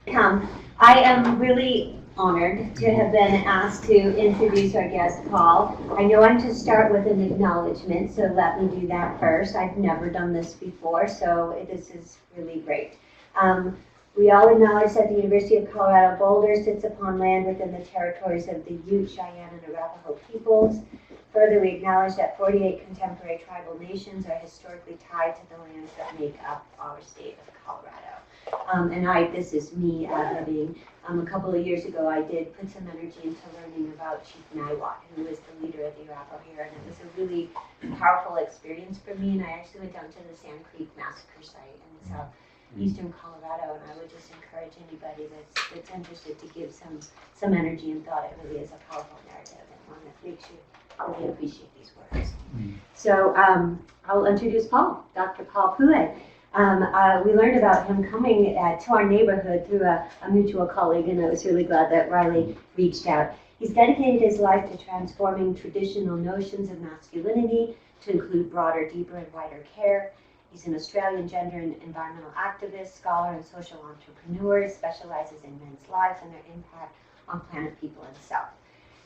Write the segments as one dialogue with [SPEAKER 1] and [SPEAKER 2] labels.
[SPEAKER 1] I am really honored to have been asked to introduce our guest, Paul. I know I'm to start with an acknowledgement, so let me do that first. I've never done this before, so this is really great. We all acknowledge that the University of Colorado Boulder sits upon land within the territories of the Ute, Cheyenne, and Arapaho peoples. Further, we acknowledge that 48 contemporary tribal nations are historically tied to the lands that make up our state of Colorado. This is me ad-libbing. A couple of years ago, I did put some energy into learning about Chief Niwot, who was the leader of the Arapaho here, and it was a really powerful experience for me. And I actually went down to the Sand Creek massacre site in southeastern Colorado, and I would just encourage anybody that's interested to give some energy and thought. It really is a powerful narrative and one that makes you really appreciate these words. So I'll introduce Paul, Dr. Paul Pule. We learned about him coming to our neighborhood through a mutual colleague, and I was really glad that Riley reached out. He's dedicated his life to transforming traditional notions of masculinity to include broader, deeper, and wider care. He's an Australian gender and environmental activist, scholar, and social entrepreneur. He specializes in men's lives and their impact on planet, people, and self.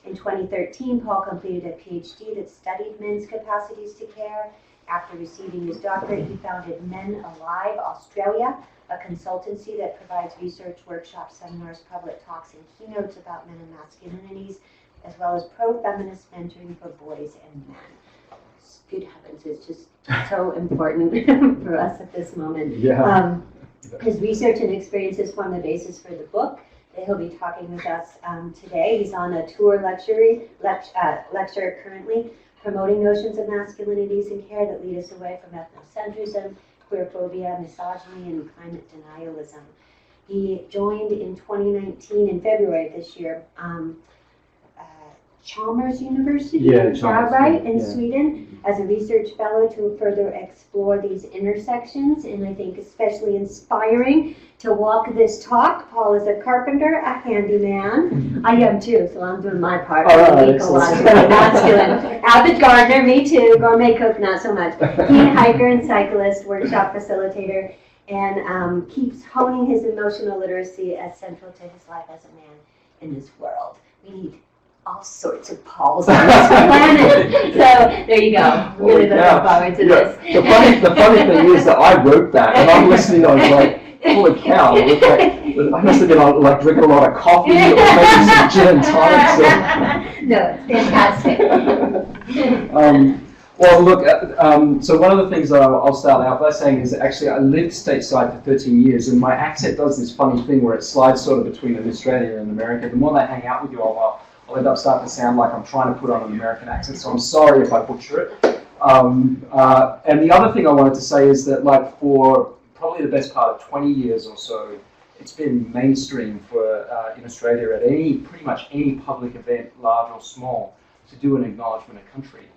[SPEAKER 1] In 2013, Paul completed a PhD that studied men's capacities to care. After receiving his doctorate, he founded Men Alive Australia, a consultancy that provides research, workshops, seminars, public talks, and keynotes about men and masculinities, as well as pro-feminist mentoring for boys and men. Good heavens, it's just so important for us at this moment.
[SPEAKER 2] Yeah.
[SPEAKER 1] His research and experiences form the basis for the book that he'll be talking with us today. He's on a tour lecture currently, promoting notions of masculinities and care that lead us away from ethnocentrism, queerphobia, misogyny, and climate denialism. He joined in 2019, in February of this year, Chalmers University, in Sweden, as a research fellow to further explore these intersections, and I think especially inspiring to walk this talk. Paul is a carpenter, a handyman. I am too, so I'm doing my part. Ecological, masculine. Avid gardener, me too. Gourmet cook, not so much. Keen hiker and cyclist, workshop facilitator, and keeps honing his emotional literacy as central to his life as a man in this world. We need all sorts of Pauls on this planet. So there you go. Really looking forward to this.
[SPEAKER 2] The funny thing is that I wrote that, and I'm listening. I was like, holy cow! I must have been like drinking a lot of coffee or maybe some gin and tonic.
[SPEAKER 1] No, it's fantastic.
[SPEAKER 2] Well, look. So one of the things that I'll start out by saying is that actually I lived stateside for 13 years, and my accent does this funny thing where it slides sort of between Australia and America. The more that I hang out with you all, I'll end up starting to sound like I'm trying to put on an American accent, so I'm sorry if I butcher it. And the other thing I wanted to say is that, like, for probably the best part of 20 years or so, it's been mainstream for in Australia at pretty much any public event, large or small, to do an acknowledgement of country.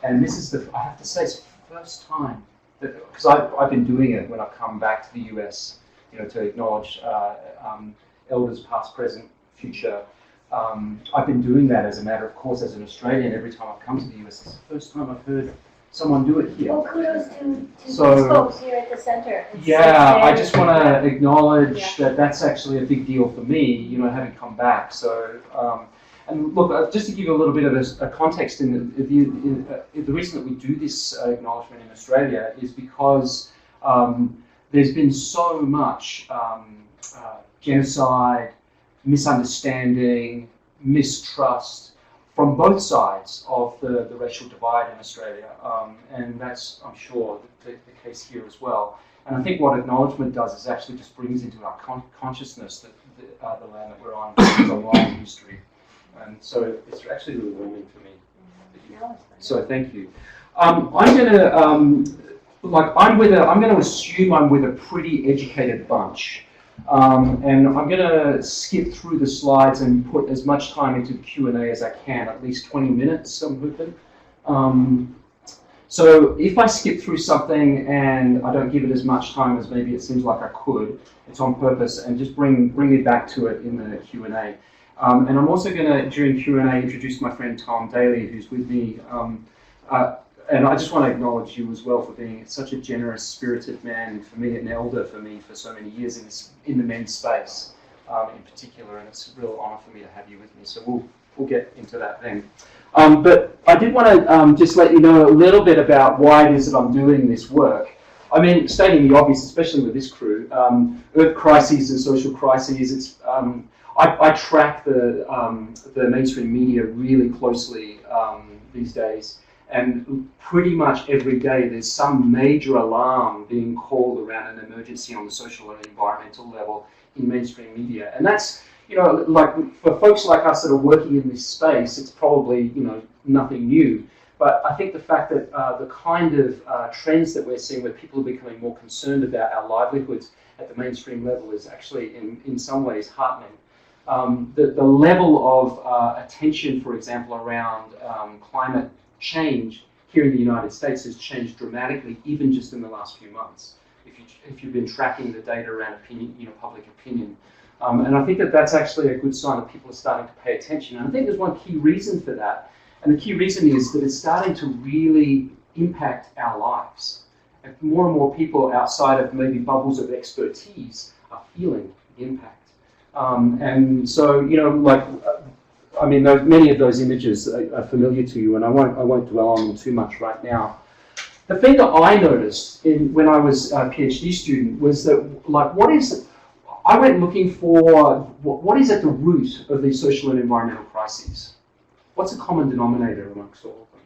[SPEAKER 2] And this is I have to say, it's the first time that, because I've been doing it when I've come back to the US, to acknowledge elders past, present, future. I've been doing that as a matter of course as an Australian every time I've come to the US. It's the first time I've heard someone do it here.
[SPEAKER 1] Well, kudos to these folks here at the center.
[SPEAKER 2] I just want to acknowledge that that's actually a big deal for me, having come back. So, and look, just to give you a little bit of a context, the reason that we do this acknowledgement in Australia is because there's been so much genocide, misunderstanding, mistrust from both sides of the racial divide in Australia, and that's, I'm sure, the case here as well. And I think what acknowledgement does is actually just brings into our consciousness that the land that we're on has a long history, and so it's actually really warming for me. So thank you. I'm going to assume I'm with a pretty educated bunch. And I'm going to skip through the slides and put as much time into the Q&A as I can, at least 20 minutes, I'm hoping. So if I skip through something and I don't give it as much time as maybe it seems like I could, it's on purpose, and just bring me back to it in the Q&A. And I'm also going to, during Q&A, introduce my friend Tom Daly, who's with me. and I just want to acknowledge you as well for being such a generous, spirited man, for me, an elder for me for so many years in the men's space in particular, and it's a real honour for me to have you with me. So we'll get into that then. But I did want to just let you know a little bit about why it is that I'm doing this work. I mean, stating the obvious, especially with this crew, Earth crises and social crises. It's I track the mainstream media really closely these days, and pretty much every day there's some major alarm being called around an emergency on the social and environmental level in mainstream media, and that's, you know, like for folks like us that are working in this space, it's probably, you know, nothing new. But I think the fact that the kind of trends that we're seeing where people are becoming more concerned about our livelihoods at the mainstream level is actually in some ways heartening. The level of attention, for example, around climate change here in the United States has changed dramatically, even just in the last few months. If you've been tracking the data around opinion, you know, public opinion. And I think that that's actually a good sign that people are starting to pay attention. And I think there's one key reason for that. And the key reason is that it's starting to really impact our lives. And more and more people outside of maybe bubbles of expertise are feeling the impact. And so, you know, like, I mean, many of those images are familiar to you, and I won't dwell on them too much right now. The thing that I noticed when I was a PhD student was that, like, I went looking for what is at the root of these social and environmental crises. What's a common denominator amongst all of them?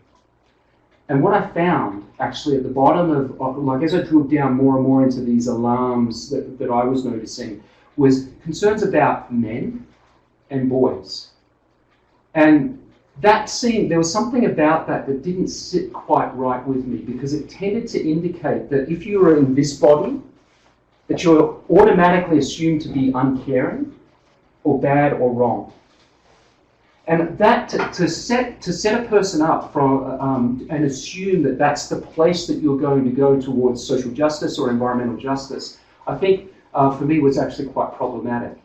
[SPEAKER 2] And what I found, actually, at the bottom of like, as I drilled down more and more into these alarms that I was noticing, was concerns about men and boys. And that seemed, there was something about that didn't sit quite right with me, because it tended to indicate that if you were in this body, that you're automatically assumed to be uncaring or bad or wrong. And that to set a person up from and assume that that's the place that you're going to go towards social justice or environmental justice, I think for me was actually quite problematic.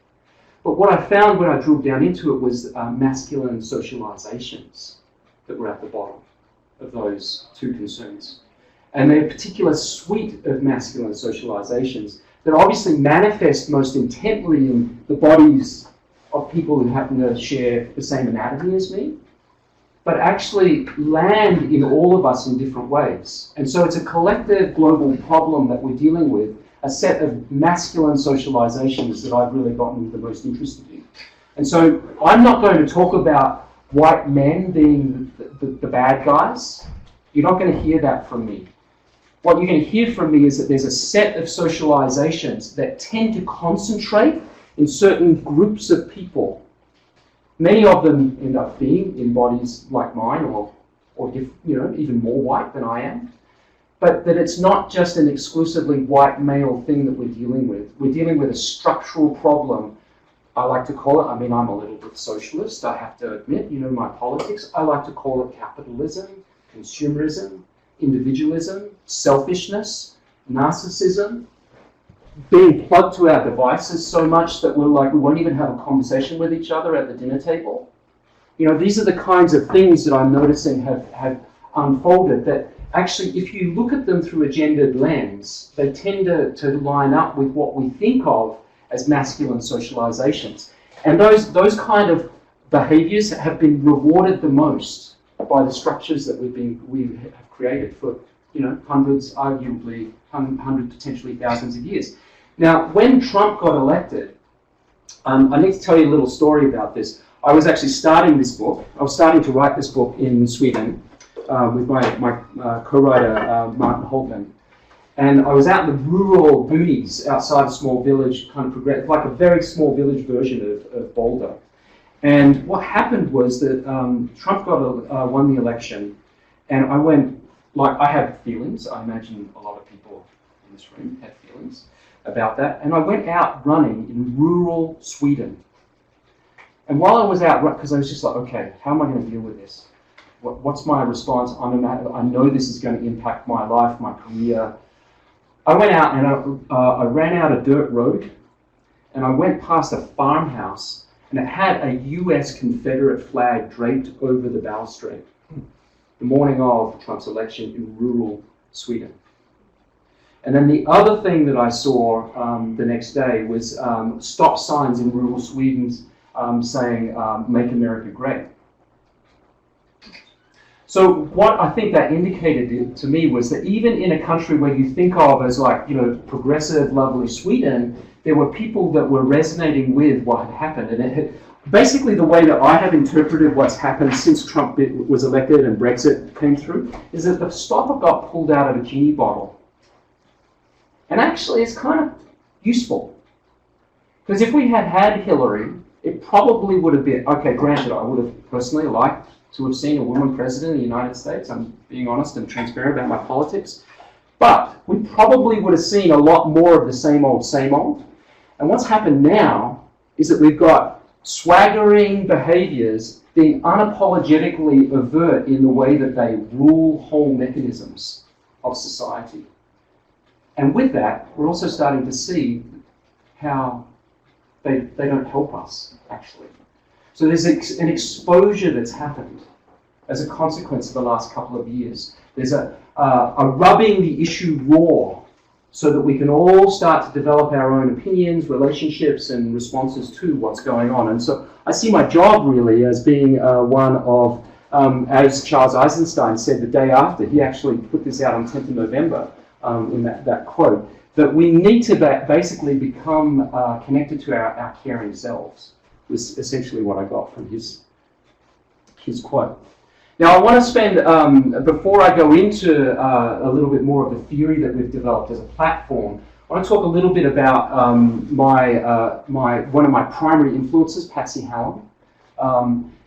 [SPEAKER 2] But what I found when I drilled down into it was masculine socializations that were at the bottom of those two concerns. And there are a particular suite of masculine socializations that obviously manifest most intently in the bodies of people who happen to share the same anatomy as me, but actually land in all of us in different ways. And so it's a collective global problem that we're dealing with, a set of masculine socializations that I've really gotten the most interested in. And so I'm not going to talk about white men being the bad guys. You're not going to hear that from me. What you're going to hear from me is that there's a set of socializations that tend to concentrate in certain groups of people. Many of them end up being in bodies like mine, or you know, even more white than I am. But that it's not just an exclusively white male thing that we're dealing with. We're dealing with a structural problem. I like to call it, I mean, I'm a little bit socialist, I have to admit, you know, my politics. I like to call it capitalism, consumerism, individualism, selfishness, narcissism, being plugged to our devices so much that we won't even have a conversation with each other at the dinner table. You know, these are the kinds of things that I'm noticing have unfolded that actually, if you look at them through a gendered lens, they tend to line up with what we think of as masculine socializations. And those kind of behaviors have been rewarded the most by the structures that we have created for, you know, hundreds, arguably, potentially thousands of years. Now, when Trump got elected, I need to tell you a little story about this. I was actually starting this book. I was starting to write this book in Sweden with my co-writer, Martin Holtman. And I was out in the rural boonies outside a small village, kind of like a very small village version of Boulder. And what happened was that Trump won the election, and I went, like, I had feelings. I imagine a lot of people in this room had feelings about that. And I went out running in rural Sweden. And while I was out, because I was just like, okay, how am I going to deal with this? What's my response? I know this is going to impact my life, my career. I went out and I ran out a dirt road, and I went past a farmhouse, and it had a US Confederate flag draped over the balustrade. the morning of Trump's election in rural Sweden. And then the other thing that I saw the next day was stop signs in rural Sweden saying, "Make America Great." So what I think that indicated to me was that even in a country where you think of as like, progressive, lovely Sweden, there were people that were resonating with what had happened. And it had, basically the way that I have interpreted what's happened since Trump was elected and Brexit came through is that the stopper got pulled out of a genie bottle. And actually it's kind of useful. Because if we had had Hillary, it probably would have been, okay, granted, I would have personally liked to have seen a woman president of the United States. I'm being honest and transparent about my politics. But we probably would have seen a lot more of the same old, same old. And what's happened now is that we've got swaggering behaviors being unapologetically overt in the way that they rule whole mechanisms of society. And with that, we're also starting to see how they don't help us, actually. So there's an exposure that's happened as a consequence of the last couple of years. There's a rubbing the issue raw so that we can all start to develop our own opinions, relationships, and responses to what's going on. And so I see my job really as being one of, as Charles Eisenstein said the day after, he actually put this out on 10th of November in that quote, that we need to basically become connected to our caring selves, was essentially what I got from his quote. Now I want to spend, before I go into a little bit more of the theory that we've developed as a platform, I want to talk a little bit about one of my primary influences, Patsy Hallam.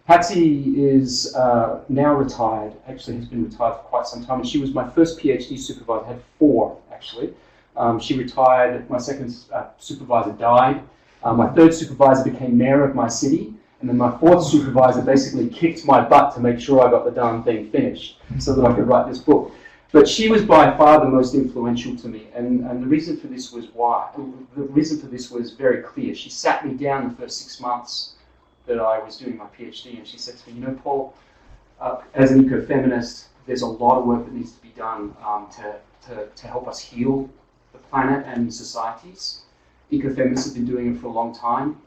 [SPEAKER 2] Patsy is now retired, actually has been retired for quite some time, and she was my first PhD supervisor. I had 4 actually. She retired, my second supervisor died. My third supervisor became mayor of my city, and then my 4th supervisor basically kicked my butt to make sure I got the darn thing finished so that I could write this book. But she was by far the most influential to me, and the reason for this was very clear. She sat me down the first 6 months that I was doing my PhD, and she said to me, Paul, as an ecofeminist, there's a lot of work that needs to be done to help us heal the planet and societies. Ecofeminists have been doing it for a long time.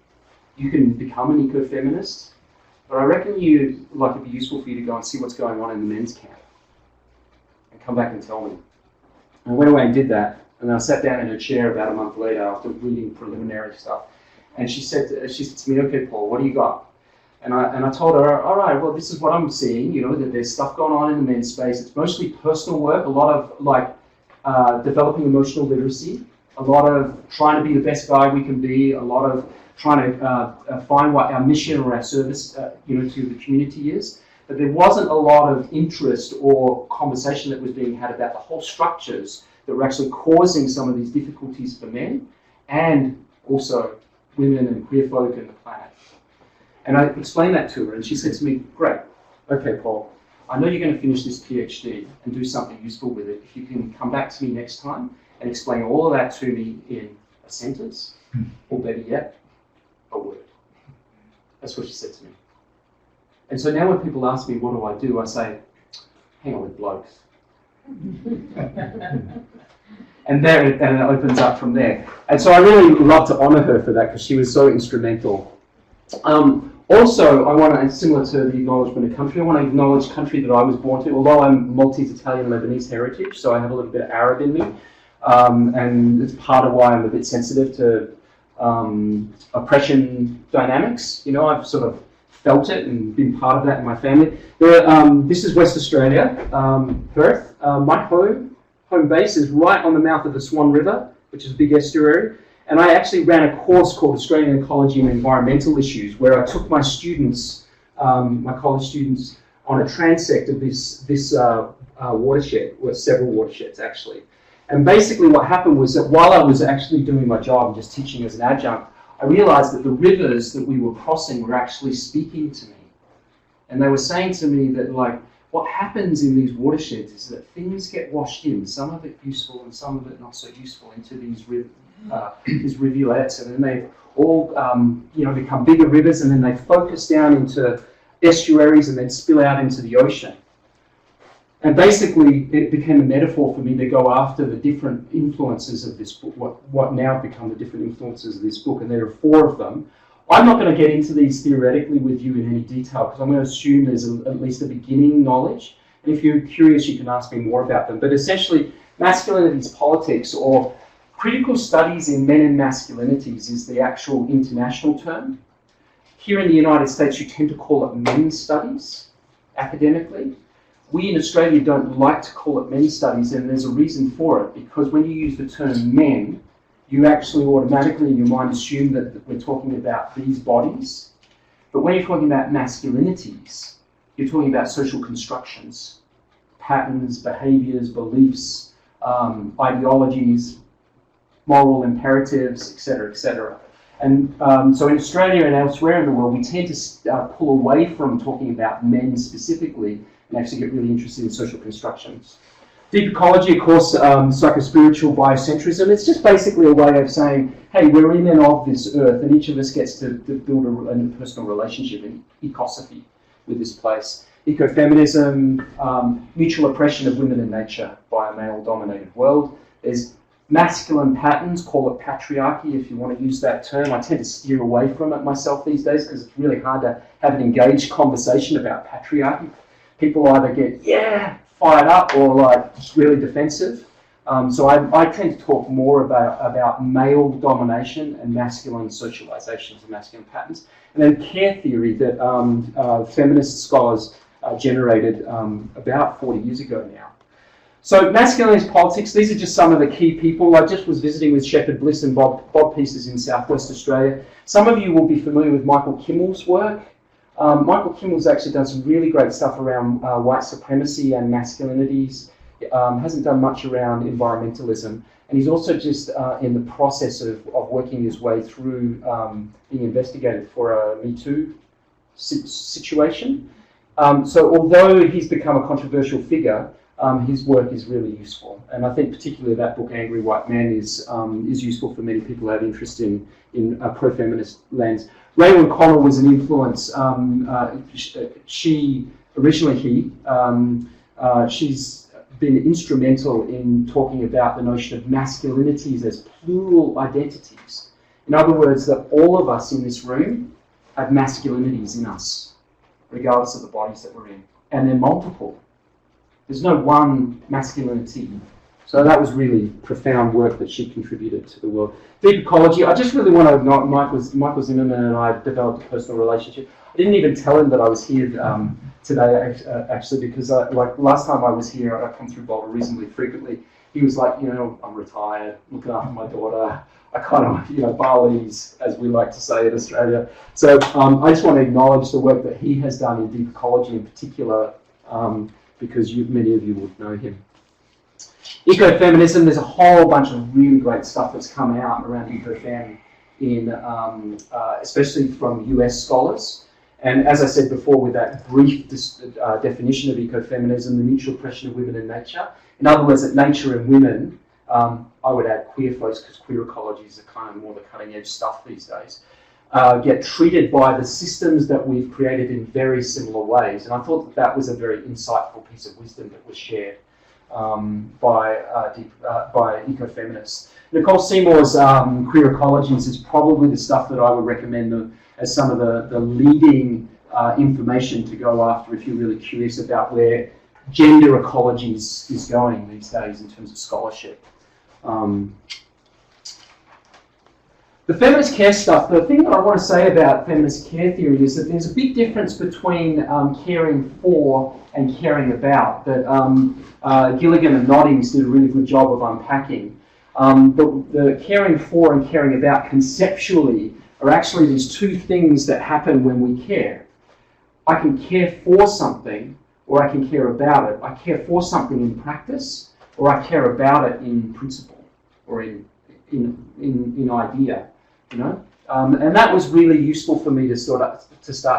[SPEAKER 2] You can become an ecofeminist, but I reckon it'd be useful for you to go and see what's going on in the men's camp and come back and tell me. And I went away and did that, and then I sat down in her chair about a month later after reading preliminary stuff, and she said to me, "Okay, Paul, what do you got?" And I told her, "All right, well, this is what I'm seeing. That there's stuff going on in the men's space. It's mostly personal work, a lot of developing emotional literacy, a lot of trying to be the best guy we can be, a lot of trying to find what our mission or our service, to the community is. But there wasn't a lot of interest or conversation that was being had about the whole structures that were actually causing some of these difficulties for men and also women and queer folk and the planet." And I explained that to her, and she said to me, "Great, okay, Paul, I know you're going to finish this PhD and do something useful with it. If you can come back to me next time and explain all of that to me in a sentence, or better yet, a word." That's what she said to me. And so now when people ask me, what do? I say, hang on with blokes. And it opens up from there. And so I really love to honour her for that because she was so instrumental. Also, I want to, and similar to the acknowledgement of country, I want to acknowledge country that I was born to, although I'm Maltese, Italian, Lebanese heritage, so I have a little bit of Arab in me. And it's part of why I'm a bit sensitive to oppression dynamics. I've sort of felt it and been part of that in my family. This is West Australia, Perth. My home base is right on the mouth of the Swan River, which is a big estuary. And I actually ran a course called Australian Ecology and Environmental Issues, where I took my students, my college students, on a transect of this watershed, or several watersheds actually. And basically what happened was that while I was actually doing my job and just teaching as an adjunct, I realized that the rivers that we were crossing were actually speaking to me. And they were saying to me that, what happens in these watersheds is that things get washed in, some of it useful and some of it not so useful, into these rivulets, and then they all become bigger rivers, and then they focus down into estuaries and then spill out into the ocean. And basically, it became a metaphor for me to go after the different influences of this book, what now have become the different influences of this book, and there are 4 of them. I'm not going to get into these theoretically with you in any detail, because I'm going to assume there's at least a beginning knowledge. And if you're curious, you can ask me more about them. But essentially, masculinities politics, or critical studies in men and masculinities, is the actual international term. Here in the United States, you tend to call it men's studies, academically. We in Australia don't like to call it men's studies, and there's a reason for it, because when you use the term men, you actually automatically in your mind assume that we're talking about these bodies. But when you're talking about masculinities, you're talking about social constructions, patterns, behaviours, beliefs, ideologies, moral imperatives, etc., etc. And so in Australia and elsewhere in the world, we tend to pull away from talking about men specifically and actually get really interested in social constructions. Deep ecology, of course, psychospiritual biocentrism, it's just basically a way of saying, hey, we're in and of this earth, and each of us gets to build a personal relationship and ecosophy with this place. Ecofeminism, mutual oppression of women and nature by a male-dominated world. There's masculine patterns, call it patriarchy if you want to use that term. I tend to steer away from it myself these days because it's really hard to have an engaged conversation about patriarchy. People either get, fired up or like just really defensive. So I tend to talk more about male domination and masculine socializations and masculine patterns. And then care theory that feminist scholars generated about 40 years ago now. So masculinities politics, these are just some of the key people. I just was visiting with Shepherd Bliss and Bob Pieces in Southwest Australia. Some of you will be familiar with Michael Kimmel's work. Michael Kimmel's actually done some really great stuff around white supremacy and masculinities. Hasn't done much around environmentalism. And he's also just in the process of working his way through being investigated for a Me Too situation. So although he's become a controversial figure, his work is really useful. And I think particularly that book, Angry White Men, is useful for many people who have interest in a pro-feminist lens. Raylan Connell was an influence. She's been instrumental in talking about the notion of masculinities as plural identities. In other words, that all of us in this room have masculinities in us, regardless of the bodies that we're in. And they're multiple. There's no one masculinity. So that was really profound work that she contributed to the world. Deep ecology, I just really want to acknowledge Michael Zimmerman and I developed a personal relationship. I didn't even tell him that I was here today, actually, because like last time I was here, I come through Boulder reasonably frequently. He was like, I'm retired, looking after my daughter. I kind of, Bali's, as we like to say in Australia. So I just want to acknowledge the work that he has done in deep ecology in particular, because many of you would know him. Ecofeminism, there's a whole bunch of really great stuff that's come out around ecofem, especially from US scholars. And as I said before, with that brief definition of ecofeminism, the mutual oppression of women and nature. In other words, that nature and women, I would add queer folks, because queer ecologies are kind of more the cutting edge stuff these days, get treated by the systems that we've created in very similar ways. And I thought that was a very insightful piece of wisdom that was shared by ecofeminists. Nicole Seymour's Queer Ecologies is probably the stuff that I would recommend as some of the leading information to go after if you're really curious about where gender ecology is going these days in terms of scholarship. The feminist care stuff, the thing that I want to say about feminist care theory is that there's a big difference between caring for and caring about that Gilligan and Noddings did a really good job of unpacking. The caring for and caring about conceptually are actually these two things that happen when we care. I can care for something or I can care about it. I care for something in practice or I care about it in principle or in idea. And that was really useful for me to start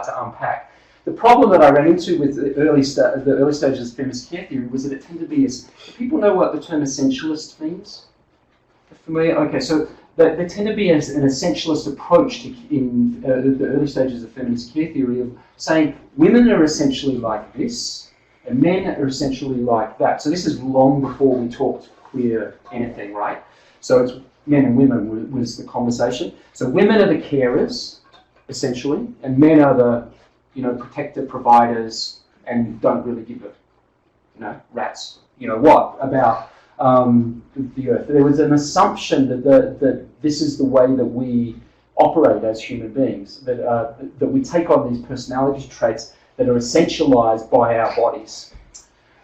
[SPEAKER 2] to unpack. The problem that I ran into with the early stages of feminist care theory was that it tended to be do people know what the term essentialist means? Familiar? Okay, so there tend to be an essentialist approach in the early stages of feminist care theory of saying women are essentially like this, And men are essentially like that. So this is long before we talked queer anything, right? So it's men and women was the conversation. So women are the carers, essentially, and men are the, protector, providers, and don't really give a, rat's, what about the earth. There was an assumption that this is the way that we operate as human beings, that we take on these personality traits that are essentialized by our bodies.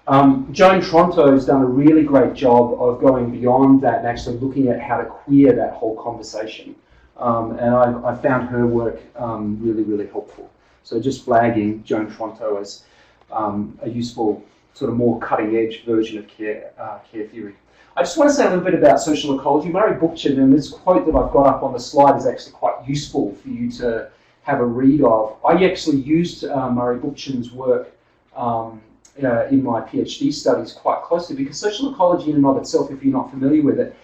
[SPEAKER 2] Joan Tronto has done a really great job of going beyond that and actually looking at how to queer that whole conversation. And I found her work really, really helpful. So just flagging Joan Tronto as a useful, sort of more cutting-edge version of care theory. I just want to say a little bit about social ecology. Murray Bookchin, and this quote that I've got up on the slide is actually quite useful for you to have a read of. I actually used Murray Bookchin's work in my PhD studies quite closely, because social ecology in and of itself, if you're not familiar with it,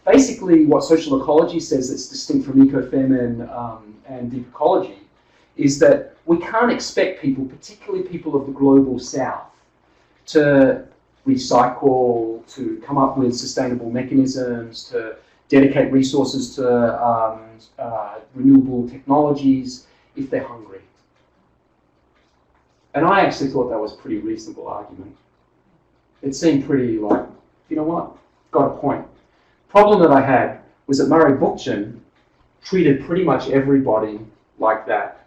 [SPEAKER 2] basically what social ecology says that's distinct from ecofem and deep ecology is that we can't expect people, particularly people of the global south, to recycle, to come up with sustainable mechanisms, to dedicate resources to renewable technologies if they're hungry. And I actually thought that was a pretty reasonable argument. It seemed pretty like, you know what, got a point. Problem that I had was that Murray Bookchin treated pretty much everybody like that.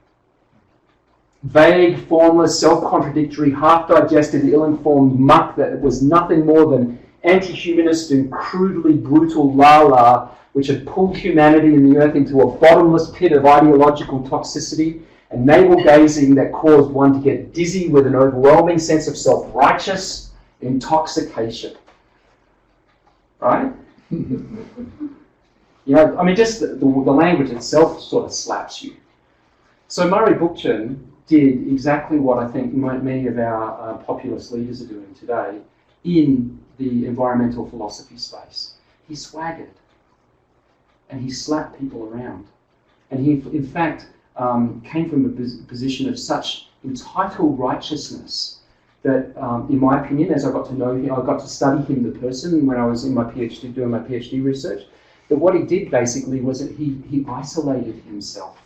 [SPEAKER 2] Vague, formless, self-contradictory, half-digested, ill-informed muck that was nothing more than anti-humanist and crudely brutal la-la, which had pulled humanity and the earth into a bottomless pit of ideological toxicity and navel-gazing that caused one to get dizzy with an overwhelming sense of self-righteous intoxication. Right? Just the language itself sort of slaps you. So Murray Bookchin did exactly what I think many of our populist leaders are doing today in the environmental philosophy space. He swaggered and he slapped people around. And he, in fact, came from a position of such entitled righteousness that, in my opinion, as I got to know him, I got to study him, the person, when I was in my PhD, doing my PhD research, that what he did basically was that he isolated himself,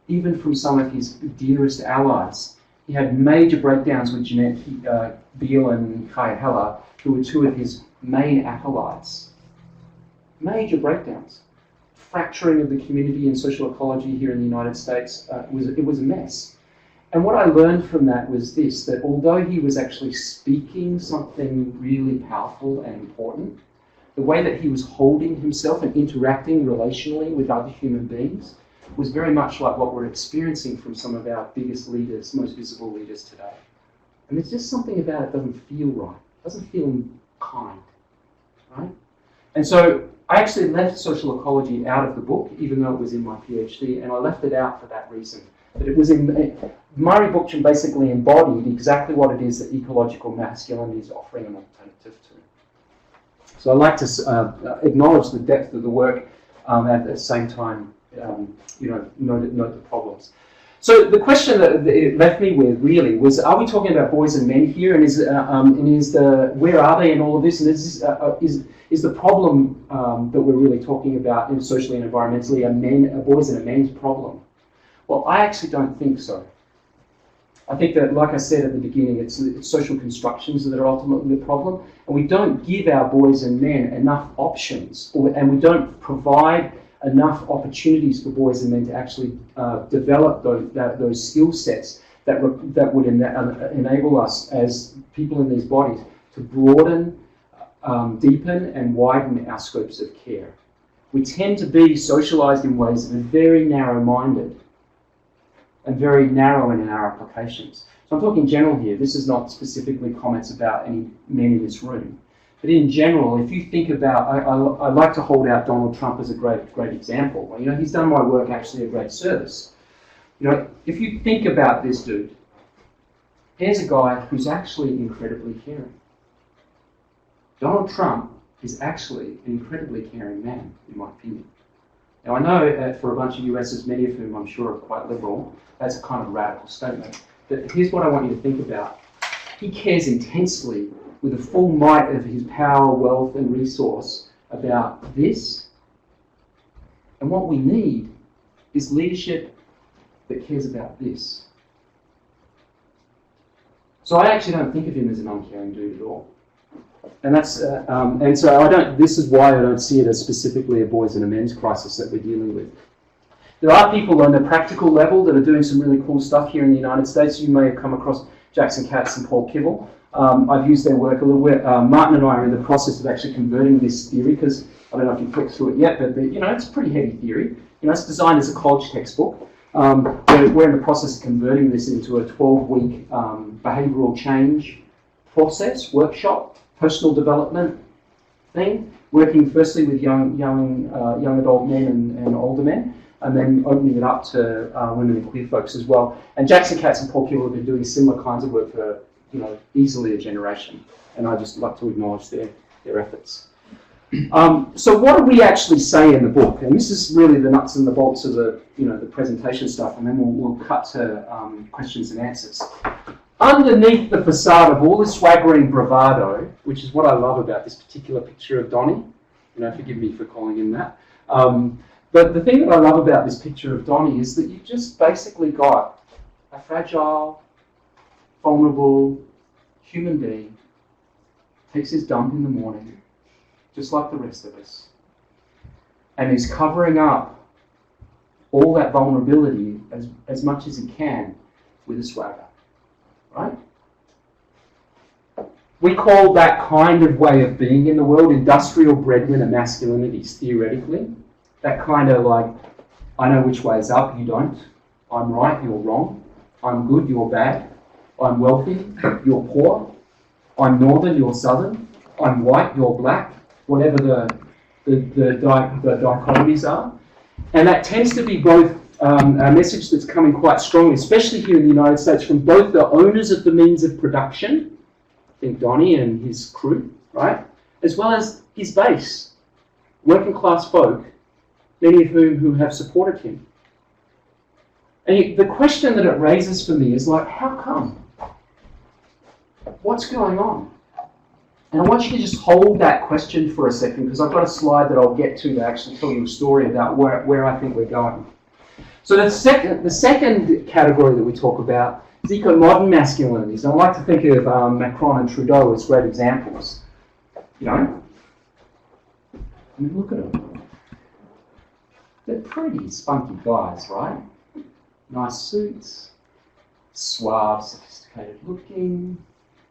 [SPEAKER 2] even from some of his dearest allies. He had major breakdowns with Jeanette Beale and Kaya Heller, who were two of his main acolytes. Major breakdowns. Fracturing of the community and social ecology here in the United States, it was a mess. And what I learned from that was this, that although he was actually speaking something really powerful and important, the way that he was holding himself and interacting relationally with other human beings was very much like what we're experiencing from some of our biggest leaders, most visible leaders today. And there's just something about it that doesn't feel right, doesn't feel kind, right? And so I actually left social ecology out of the book, even though it was in my PhD, and I left it out for that reason. That it was Murray Bookchin basically embodied exactly what it is that ecological masculinity is offering an alternative to. So I'd like to acknowledge the depth of the work, at the same time, note the problems. So the question that it left me with really was: are we talking about boys and men here? And where are they in all of this? And is the problem that we're really talking about, socially and environmentally, a boys and a men's problem? Well, I actually don't think so. I think that, like I said at the beginning, it's social constructions that are ultimately the problem, and we don't give our boys and men enough options, and we don't provide enough opportunities for boys and men to actually develop those skill sets that would enable us as people in these bodies to broaden, deepen and widen our scopes of care. We tend to be socialized in ways that are very narrow-minded and very narrow in our applications. So I'm talking general here. This is not specifically comments about any men in this room. But in general, if you think about, I like to hold out Donald Trump as a great example. He's done my work actually a great service. If you think about this dude, here's a guy who's actually incredibly caring. Donald Trump is actually an incredibly caring man, in my opinion. Now, I know for a bunch of USers, many of whom I'm sure are quite liberal, that's a kind of radical statement. But here's what I want you to think about. He cares intensely with the full might of his power, wealth, and resource about this. And what we need is leadership that cares about this. So I actually don't think of him as an uncaring dude at all. And that's and so I don't. This is why I don't see it as specifically a boys and a men's crisis that we're dealing with. There are people on the practical level that are doing some really cool stuff here in the United States. You may have come across Jackson Katz and Paul Kibble. I've used their work a little bit. Martin and I are in the process of actually converting this theory, because I don't know if you've clicked through it yet, but it's a pretty heavy theory. It's designed as a college textbook. We're in the process of converting this into a 12-week behavioural change process, workshop, personal development thing, working firstly with young adult men and older men, and then opening it up to women and queer folks as well. And Jackson Katz and Paul Kibble have been doing similar kinds of work for easily a generation, and I just like to acknowledge their efforts. So what do we actually say in the book? And this is really the nuts and the bolts of the presentation stuff, and then we'll cut to questions and answers. Underneath the facade of all the swaggering bravado, which is what I love about this particular picture of Donnie, forgive me for calling him that, but the thing that I love about this picture of Donnie is that you've just basically got a fragile, vulnerable human being, takes his dump in the morning, just like the rest of us, and is covering up all that vulnerability as much as he can with a swagger, right? We call that kind of way of being in the world industrial breadwinner masculinities, theoretically. That kind of like, I know which way is up, you don't. I'm right, you're wrong. I'm good, you're bad. I'm wealthy, you're poor. I'm northern, you're southern. I'm white, you're black. Whatever the dichotomies are. And that tends to be both a message that's coming quite strongly, especially here in the United States, from both the owners of the means of production, think Donnie and his crew, right? As well as his base, working class folk, many of whom who have supported him. And the question that it raises for me is like, how come? What's going on? And I want you to just hold that question for a second, because I've got a slide that I'll get to actually tell you a story about where I think we're going. So the second category that we talk about is eco-modern masculinities. And I like to think of Macron and Trudeau as great examples. I mean, look at them. They're pretty spunky guys, right? Nice suits, suave, sophisticated looking,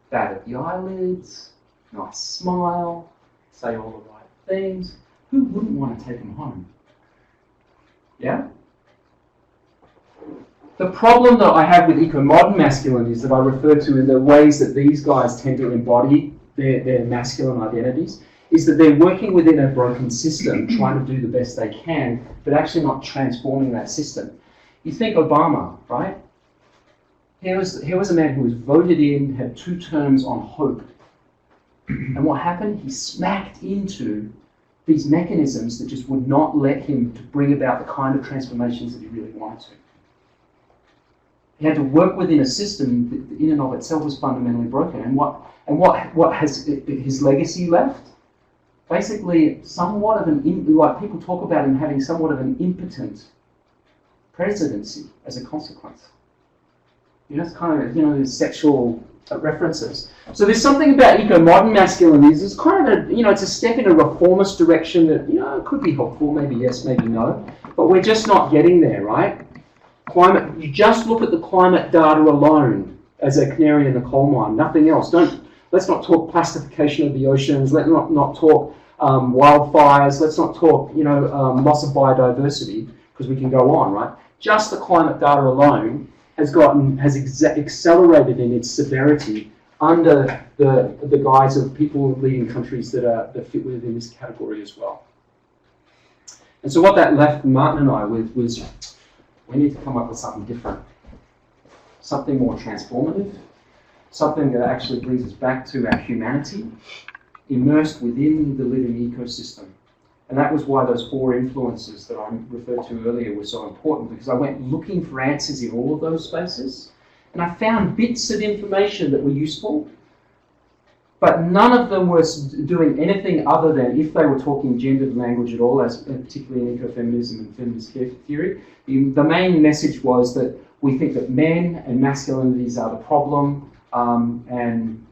[SPEAKER 2] bad at the eyelids, nice smile, say all the right things. Who wouldn't want to take them home? Yeah? The problem that I have with eco-modern masculinities that I refer to in the ways that these guys tend to embody their masculine identities is that they're working within a broken system, trying to do the best they can, but actually not transforming that system. You think Obama, right? Here was a man who was voted in, had 2 terms on hope. And what happened? He smacked into these mechanisms that just would not let him to bring about the kind of transformations that he really wanted to. He had to work within a system that in and of itself was fundamentally broken. And what has his legacy left? Basically, somewhat of like people talk about him having somewhat of an impotent presidency as a consequence. It's kind of, sexual references. So there's something about eco-modern masculinities. It's kind of it's a step in a reformist direction that, could be helpful, maybe yes, maybe no. But we're just not getting there, right? Climate, you just look at the climate data alone as a canary in the coal mine, nothing else. Let's not talk plastification of the oceans, let's not talk wildfires, let's not talk, loss of biodiversity, because we can go on, right? Just the climate data alone has accelerated in its severity under the guise of people leading countries that fit within this category as well. And so what that left Martin and I with was, we need to come up with something different, something more transformative, something that actually brings us back to our humanity, immersed within the living ecosystem. And that was why those 4 influences that I referred to earlier were so important, because I went looking for answers in all of those spaces. And I found bits of information that were useful, but none of them were doing anything other than, if they were talking gendered language at all, as particularly in ecofeminism and feminist care theory, the main message was that we think that men and masculinities are the problem, and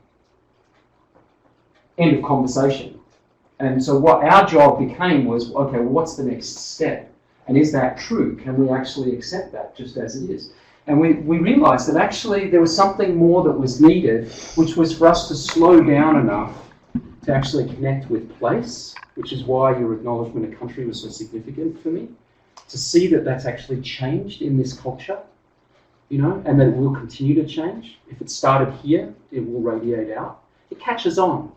[SPEAKER 2] end of conversation. And so what our job became was, okay, well, what's the next step? And is that true? Can we actually accept that just as it is? And we realised that actually there was something more that was needed, which was for us to slow down enough to actually connect with place, which is why your acknowledgement of country was so significant for me, to see that that's actually changed in this culture, you know, and that it will continue to change. If it started here, it will radiate out. It catches on.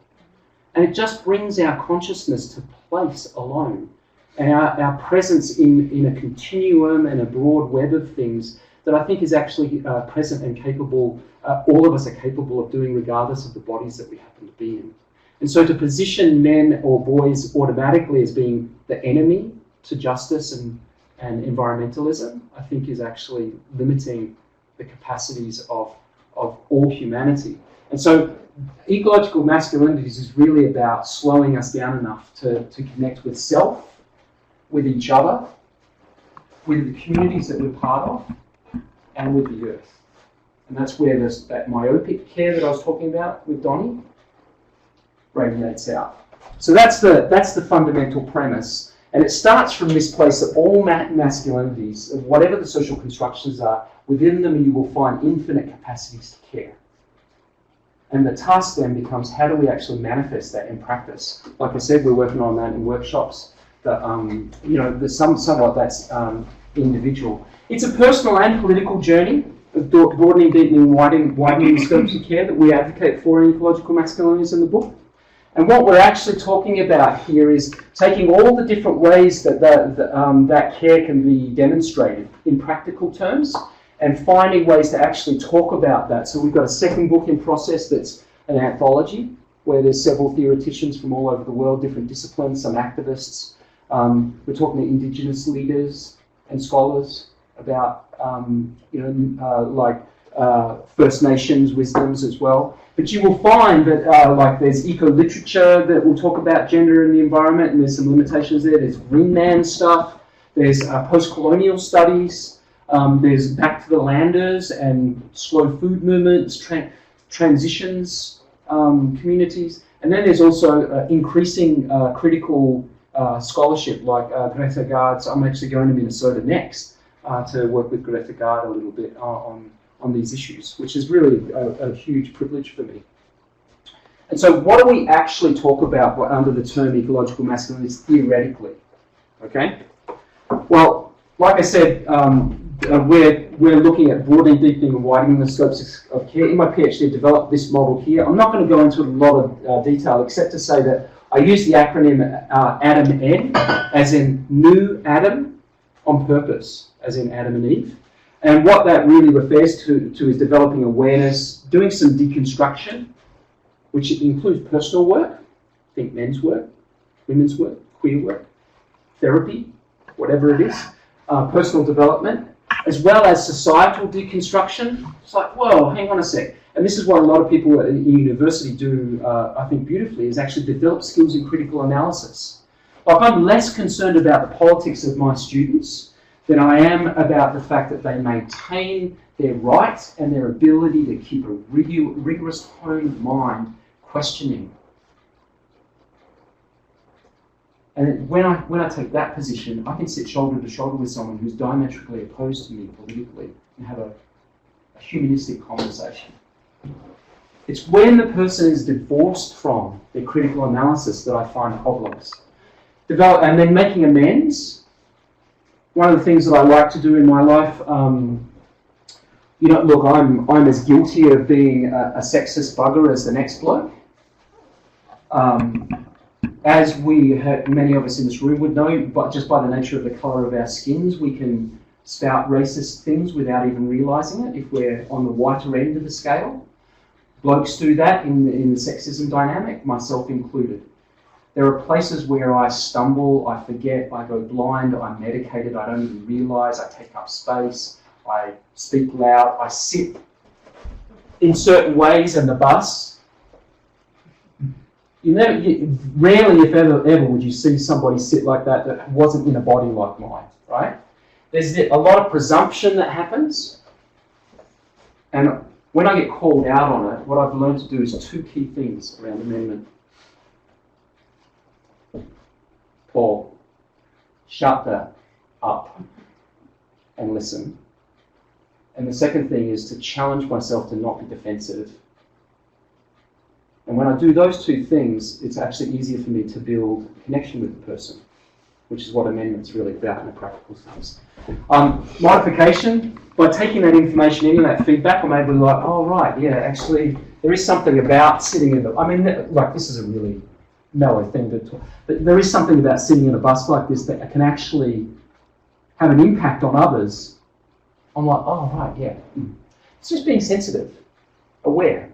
[SPEAKER 2] And it just brings our consciousness to place alone, and our presence in a continuum and a broad web of things that I think is actually present and capable, all of us are capable of doing regardless of the bodies that we happen to be in. And so to position men or boys automatically as being the enemy to justice and environmentalism, I think is actually limiting the capacities of all humanity. And so ecological masculinities is really about slowing us down enough to connect with self, with each other, with the communities that we're part of, and with the earth. And that's where that myopic care that I was talking about with Donnie radiates out. So that's the fundamental premise. And it starts from this place that all masculinities, whatever the social constructions are, within them you will find infinite capacities to care. And the task then becomes, how do we actually manifest that in practice? Like I said, we're working on that in workshops. That somewhat that's individual. It's a personal and political journey of broadening, deepening, widening the scopes of care that we advocate for in Ecological Masculinities in the book. And what we're actually talking about here is taking all the different ways that that care can be demonstrated in practical terms, and finding ways to actually talk about that. So we've got a second book in process that's an anthology, where there's several theoreticians from all over the world, different disciplines, some activists. We're talking to Indigenous leaders and scholars about, First Nations wisdoms as well. But you will find that there's eco-literature that will talk about gender and the environment, and there's some limitations there. There's Green Man stuff. There's post-colonial studies. There's back to the landers and slow food movements, transitions, communities. And then there's also increasing critical scholarship like Greta Gard's. I'm actually going to Minnesota next to work with Greta Gard a little bit on these issues, which is really a huge privilege for me. And so what do we actually talk about under the term ecological masculinities theoretically? Okay? Well, like I said, we're looking at broadening, deepening and widening the scopes of care. In my PhD, I developed this model here. I'm not going to go into a lot of detail except to say that I use the acronym ADAM-N, as in New Adam, on purpose, as in Adam and Eve. And what that really refers to is developing awareness, doing some deconstruction, which includes personal work, think men's work, women's work, queer work, therapy, whatever it is, personal development, as well as societal deconstruction. It's like, whoa, hang on a sec. And this is what a lot of people in university do, I think, beautifully, is actually develop skills in critical analysis. Like, I'm less concerned about the politics of my students than I am about the fact that they maintain their right and their ability to keep a rigorous tone of mind questioning. And when I take that position, I can sit shoulder to shoulder with someone who's diametrically opposed to me politically and have a humanistic conversation. It's when the person is divorced from their critical analysis that I find problems. And then making amends. One of the things that I like to do in my life, look, I'm as guilty of being a sexist bugger as the next bloke. As many of us in this room would know, but just by the nature of the colour of our skins, we can spout racist things without even realising it if we're on the whiter end of the scale. Blokes do that in the sexism dynamic, myself included. There are places where I stumble, I forget, I go blind, I'm medicated, I don't even realise, I take up space, I speak loud, I sit
[SPEAKER 3] in certain ways and the bus. Rarely, if ever, would you see somebody sit like that wasn't in a body like mine, right? There's a lot of presumption that happens, and when I get called out on it, what I've learned to do is two key things around amendment. Paul, shut that up and listen. And the second thing is to challenge myself to not be defensive. And when I do those two things, it's actually easier for me to build a connection with the person, which is what amendment's really about in a practical sense. Modification, by taking that information in and that feedback, I'm able to like, oh right, yeah, actually, there is something about sitting in the, I mean, like this is a really mellow thing to talk, but there is something about sitting in a bus like this that can actually have an impact on others. I'm like, oh right, yeah. It's just being sensitive, aware,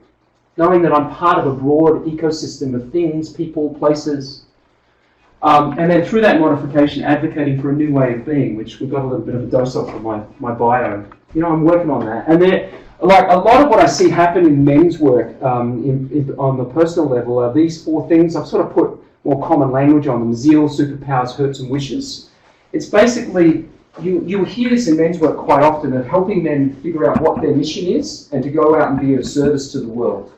[SPEAKER 3] knowing that I'm part of a broad ecosystem of things, people, places, and then through that modification, advocating for a new way of being, which we've got a little bit of a dose of from my bio. You know, I'm working on that. And there, like a lot of what I see happen in men's work on the personal level are these four things. I've sort of put more common language on them: zeal, superpowers, hurts, and wishes. It's basically, you'll hear this in men's work quite often, of helping men figure out what their mission is and to go out and be of service to the world.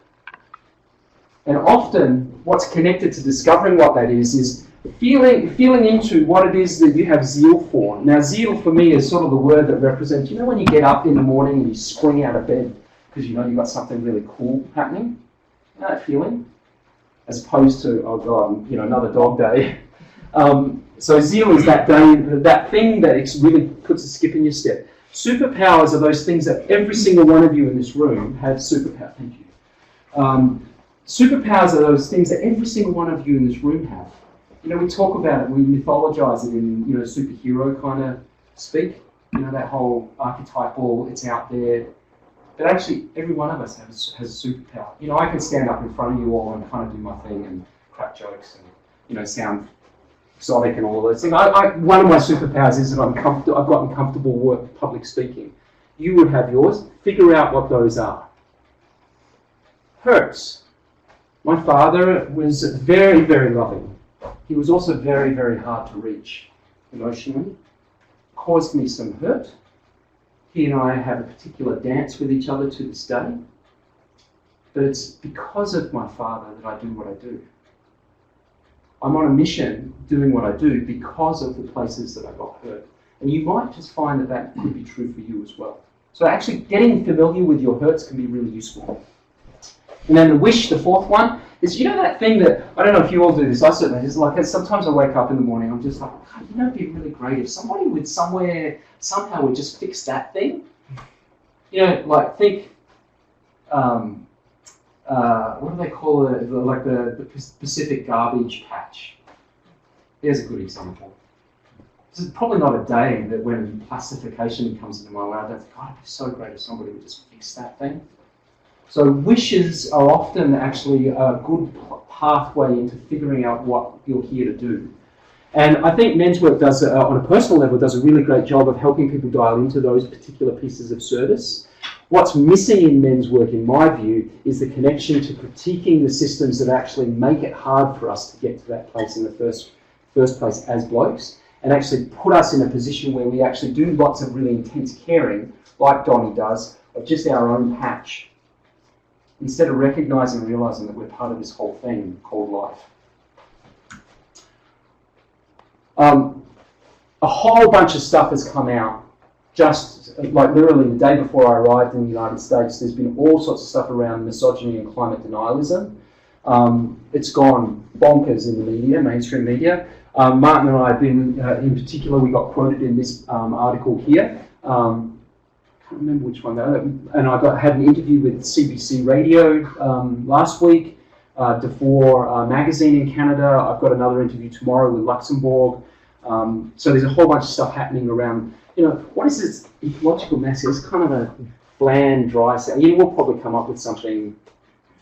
[SPEAKER 3] And often, what's connected to discovering what that is feeling into what it is that you have zeal for. Now, zeal for me is sort of the word that represents, you know, when you get up in the morning and you spring out of bed because you know you've got something really cool happening? You know that feeling? As opposed to, oh God, you know, another dog day. So zeal is that day, that thing that really puts a skip in your step. Superpowers are those things that every single one of you in this room have superpower. Thank you. Superpowers are those things that every single one of you in this room have. You know, we talk about it, we mythologize it in, you know, superhero kind of speak. You know, that whole archetypal, it's out there. But actually, every one of us has a superpower. You know, I can stand up in front of you all and kind of do my thing and crack jokes and, you know, sound exotic and all of those things. One of my superpowers is that I've gotten comfortable with public speaking. You would have yours. Figure out what those are. Hurts. My father was very, very loving. He was also very, very hard to reach emotionally. Caused me some hurt. He and I have a particular dance with each other to this day. But it's because of my father that I do what I do. I'm on a mission doing what I do because of the places that I got hurt. And you might just find that that could be true for you as well. So actually getting familiar with your hurts can be really useful. And then the wish, the fourth one, is, you know, that thing that, I don't know if you all do this, I certainly, it's like, sometimes I wake up in the morning, I'm just like, God, you know, it'd be really great if somebody would somehow would just fix that thing. You know, like think, what do they call it, like the Pacific garbage patch. There's a good example. This is probably not a day that when plastification comes into my way, I don't think, God, it'd be so great if somebody would just fix that thing. So wishes are often actually a good pathway into figuring out what you're here to do. And I think men's work does, on a personal level, does a really great job of helping people dial into those particular pieces of service. What's missing in men's work, in my view, is the connection to critiquing the systems that actually make it hard for us to get to that place in the first place as blokes, and actually put us in a position where we actually do lots of really intense caring, like Donnie does, of just our own patch, instead of recognising and realising that we're part of this whole thing called life. A whole bunch of stuff has come out, just like literally the day before I arrived in the United States. There's been all sorts of stuff around misogyny and climate denialism. It's gone bonkers in the media, mainstream media. Martin and I have been, in particular, we got quoted in this article here. I can't remember which one though. And I had an interview with CBC Radio last week, Defour magazine in Canada. I've got another interview tomorrow with Luxembourg. So there's a whole bunch of stuff happening around, you know, what is this ecological mess? It's kind of a bland, dry sound. You know, we'll probably come up with something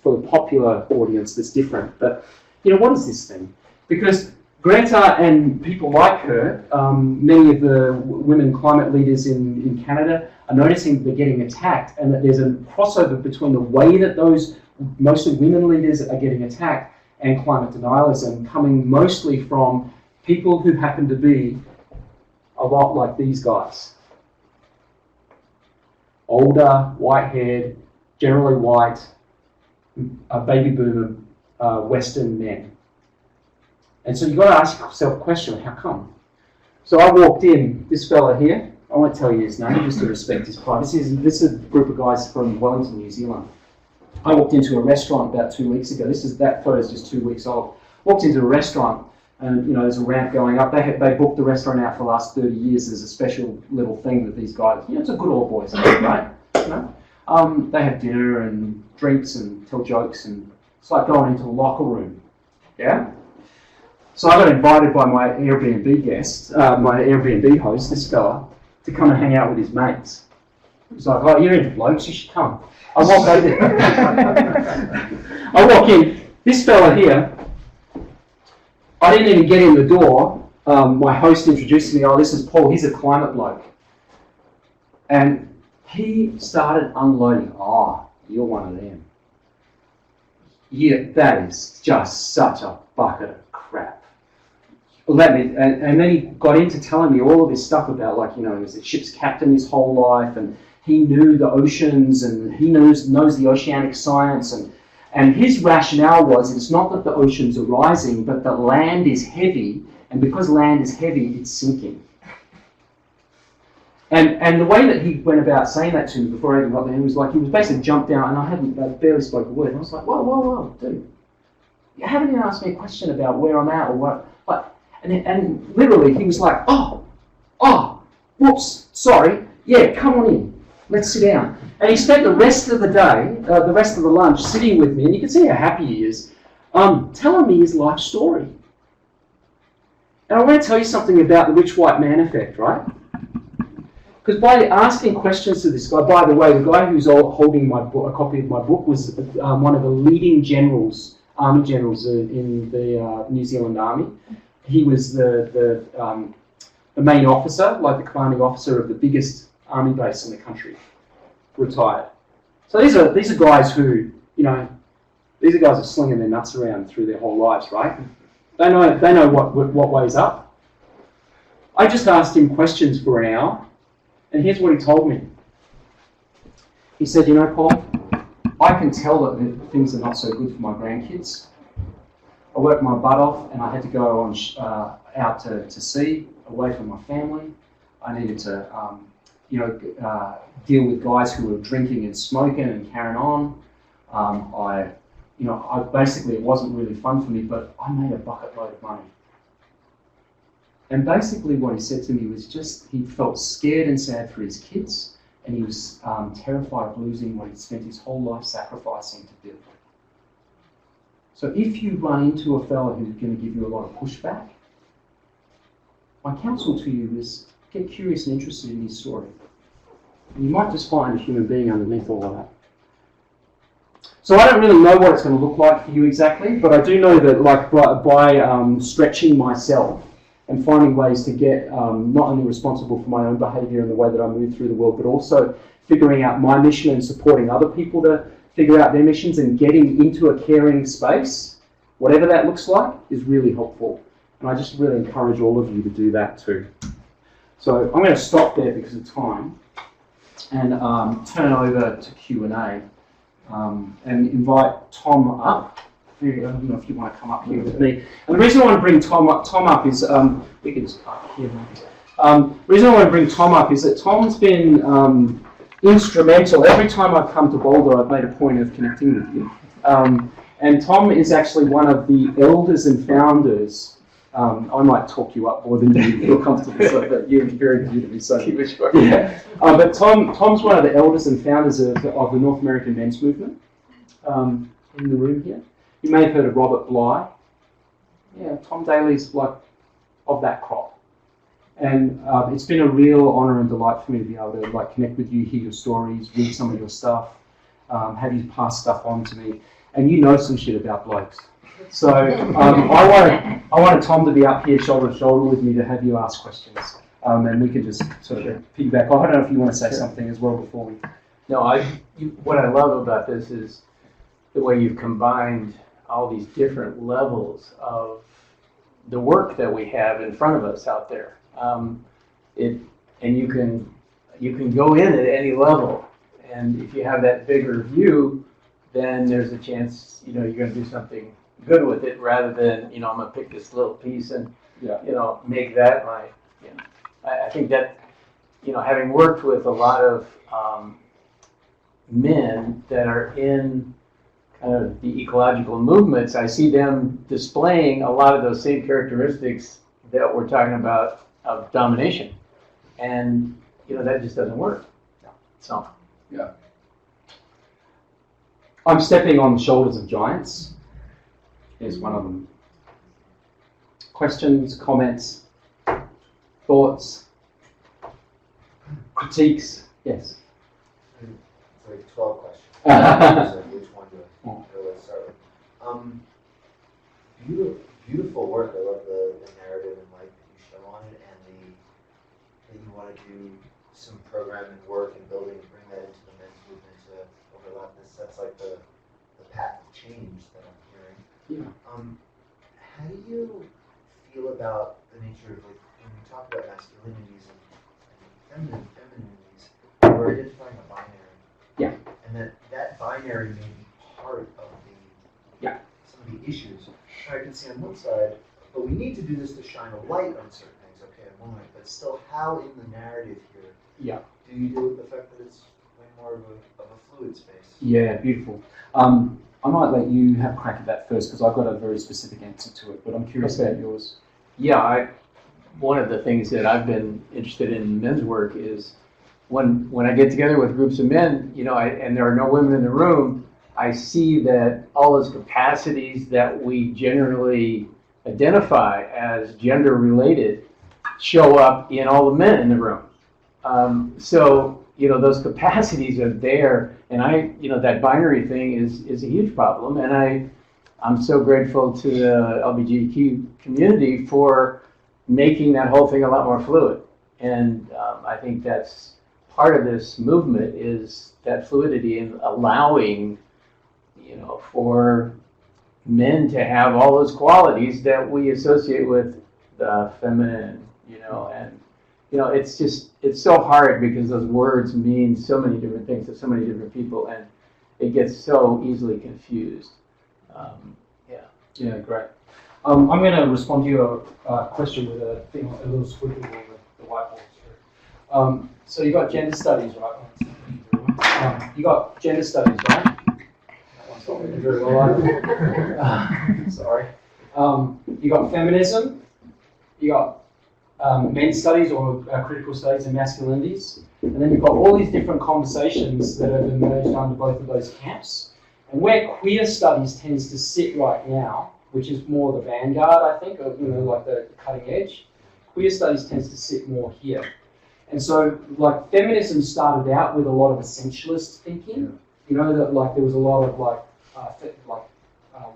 [SPEAKER 3] for the popular audience that's different. But, you know, what is this thing? Because Greta and people like her, many of the women climate leaders in Canada are noticing they're getting attacked, and that there's a crossover between the way that those mostly women leaders are getting attacked and climate denialism, coming mostly from people who happen to be a lot like these guys. Older, white-haired, generally white, baby boomer, Western men. And so you've got to ask yourself a question, how come? So I walked in, this fella here, I won't tell you his name just to respect his privacy. This is a group of guys from Wellington, New Zealand. I walked into a restaurant about 2 weeks ago. That photo is just 2 weeks old. Walked into a restaurant, and there's a ramp going up. They booked the restaurant out for the last 30 years as a special little thing that these guys, it's a good old boys, right? They have dinner and drinks and tell jokes, and it's like going into a locker room. Yeah. So I got invited by my Airbnb guest, my Airbnb host, this fella, to come and hang out with his mates. He's like, "Oh, you're into blokes, you should come." I walk over. I walk in. This fella here, I didn't even get in the door. My host introduced me. "Oh, this is Paul. He's a climate bloke." And he started unloading. "Oh, you're one of them. Yeah, that is just such a bucket of crap." And then he got into telling me all of this stuff about, he was a ship's captain his whole life, and he knew the oceans, and he knows the oceanic science, and his rationale was, it's not that the oceans are rising, but that land is heavy, and because land is heavy, it's sinking. And the way that he went about saying that to me before I even got there, he was basically jumped down, and I barely spoke a word. And I was like, whoa, dude, you haven't even asked me a question about where I'm at or what. And literally, he was like, oh, whoops, sorry, yeah, come on in, let's sit down. And he spent the rest of the day, the rest of the lunch, sitting with me, and you can see how happy he is, telling me his life story. And I want to tell you something about the rich white man effect, right? Because by asking questions to this guy, by the way, the guy who's holding a copy of my book was one of the leading army generals in the New Zealand Army. He was the main officer, the commanding officer of the biggest army base in the country, retired. So these are guys who, these are guys are slinging their nuts around through their whole lives, right? They know what way's up. I just asked him questions for an hour, and here's what he told me. He said, Paul, I can tell that things are not so good for my grandkids. I worked my butt off, and I had to go on out to sea, away from my family. I needed to, deal with guys who were drinking and smoking and carrying on. I basically, it wasn't really fun for me, but I made a bucket load of money. And basically what he said to me was just, he felt scared and sad for his kids, and he was terrified of losing what he'd spent his whole life sacrificing to build. So if you run into a fellow who's going to give you a lot of pushback, my counsel to you is get curious and interested in his story. And you might just find a human being underneath all of that. So I don't really know what it's going to look like for you exactly, but I do know that by stretching myself and finding ways to get not only responsible for my own behaviour and the way that I move through the world, but also figuring out my mission and supporting other people to figure out their missions and getting into a caring space, whatever that looks like, is really helpful. And I just really encourage all of you to do that too. So I'm going to stop there because of time and turn over to Q&A and invite Tom up. I don't know if you want to come up here with me. And the reason I want to bring Tom up is, we can just park here. The reason I want to bring Tom up is that Tom's been instrumental. Every time I've come to Boulder, I've made a point of connecting with you. And Tom is actually one of the elders and founders. I might talk you up more than you feel comfortable, so that you're very good to me. So yeah. But Tom's one of the elders and founders of the North American Men's Movement in the room here. You may have heard of Robert Bly. Yeah, Tom Daly's of that crop. And it's been a real honour and delight for me to be able to connect with you, hear your stories, read some of your stuff, have you pass stuff on to me.
[SPEAKER 2] and you know some shit about blokes. So I wanted Tom to be up here shoulder to shoulder with me to have you ask questions, and we can just sort of piggyback. I don't know if you want to say something as well before we.
[SPEAKER 4] No, what I love about this is the way you've combined all these different levels of the work that we have in front of us out there. And you can go in at any level, and if you have that bigger view, then there's a chance you're going to do something good with it rather than I'm going to pick this little piece and make that my. I think that having worked with a lot of men that are in kind of the ecological movements, I see them displaying a lot of those same characteristics that we're talking about of domination, and that just doesn't work. So
[SPEAKER 2] yeah, I'm stepping on the shoulders of giants. Here's one of them. Questions, comments, thoughts, critiques? Yes.
[SPEAKER 5] It's like 12 questions. So which one do I start with? Beautiful work. I love the narrative and light that you show on it, and that you want to do some programming work and building and bring that into the men's movement to overlap this. That's like the path of change that I'm hearing.
[SPEAKER 2] Yeah.
[SPEAKER 5] How do you feel about the nature of, like, when we talk about masculinities and femininities, we're identifying a binary.
[SPEAKER 2] Yeah.
[SPEAKER 5] And that binary may be part of some of the issues. I can see on one side, but we need to do this to shine a light on certain things, okay, on one way, but still how in the narrative here do you deal with the fact that it's way more of a fluid space?
[SPEAKER 2] Yeah, beautiful. I might let you have a crack at that first because I've got a very specific answer to it, but I'm curious about yours.
[SPEAKER 4] yeah, one of the things that I've been interested in men's work is when I get together with groups of men, and there are no women in the room, I see that all those capacities that we generally identify as gender related show up in all the men in the room. So those capacities are there, and that binary thing is a huge problem, and I'm so grateful to the LGBTQ community for making that whole thing a lot more fluid. And I think that's part of this movement is that fluidity and allowing, for men to have all those qualities that we associate with the feminine, and it's so hard because those words mean so many different things to so many different people, and it gets so easily confused.
[SPEAKER 2] Yeah, great. I'm going to respond to your question with a little squiggle with the whiteboard. So you got gender studies, right? You got gender studies, right? That one's not really very well either. Sorry. You got feminism. You got men's studies or critical studies and masculinities. And then you've got all these different conversations that have emerged under both of those camps. And where queer studies tends to sit right now, which is more the vanguard, I think, of like the cutting edge, queer studies tends to sit more here. And so, like, feminism started out with a lot of essentialist thinking. That like there was a lot of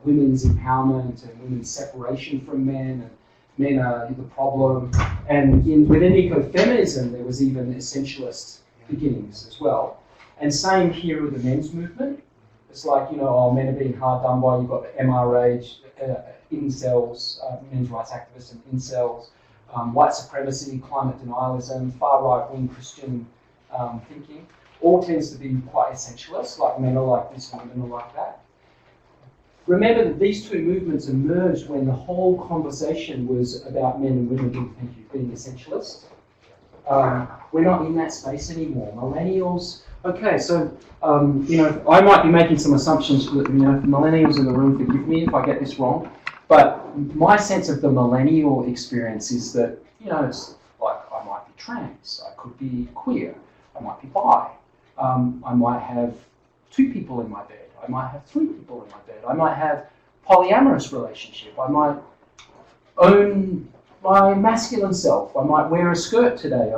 [SPEAKER 2] women's empowerment and women's separation from men, and men are the problem. And within ecofeminism, there was even essentialist beginnings as well. And same here with the men's movement. It's like, men are being hard done by. You've got the MRH, incels, men's rights activists and incels, white supremacy, climate denialism, far right-wing Christian thinking. All tends to be quite essentialist, like men are like this and women are like that. Remember that these two movements emerged when the whole conversation was about men and women being essentialist. We're not in that space anymore. Millennials. Okay, so I might be making some assumptions. Millennials in the room, forgive me if I get this wrong. But my sense of the millennial experience is that it's like I might be trans, I could be queer, I might be bi, I might have 2 people in my bed, I might have 3 people in my bed, I might have polyamorous relationship, I might own my masculine self, I might wear a skirt today,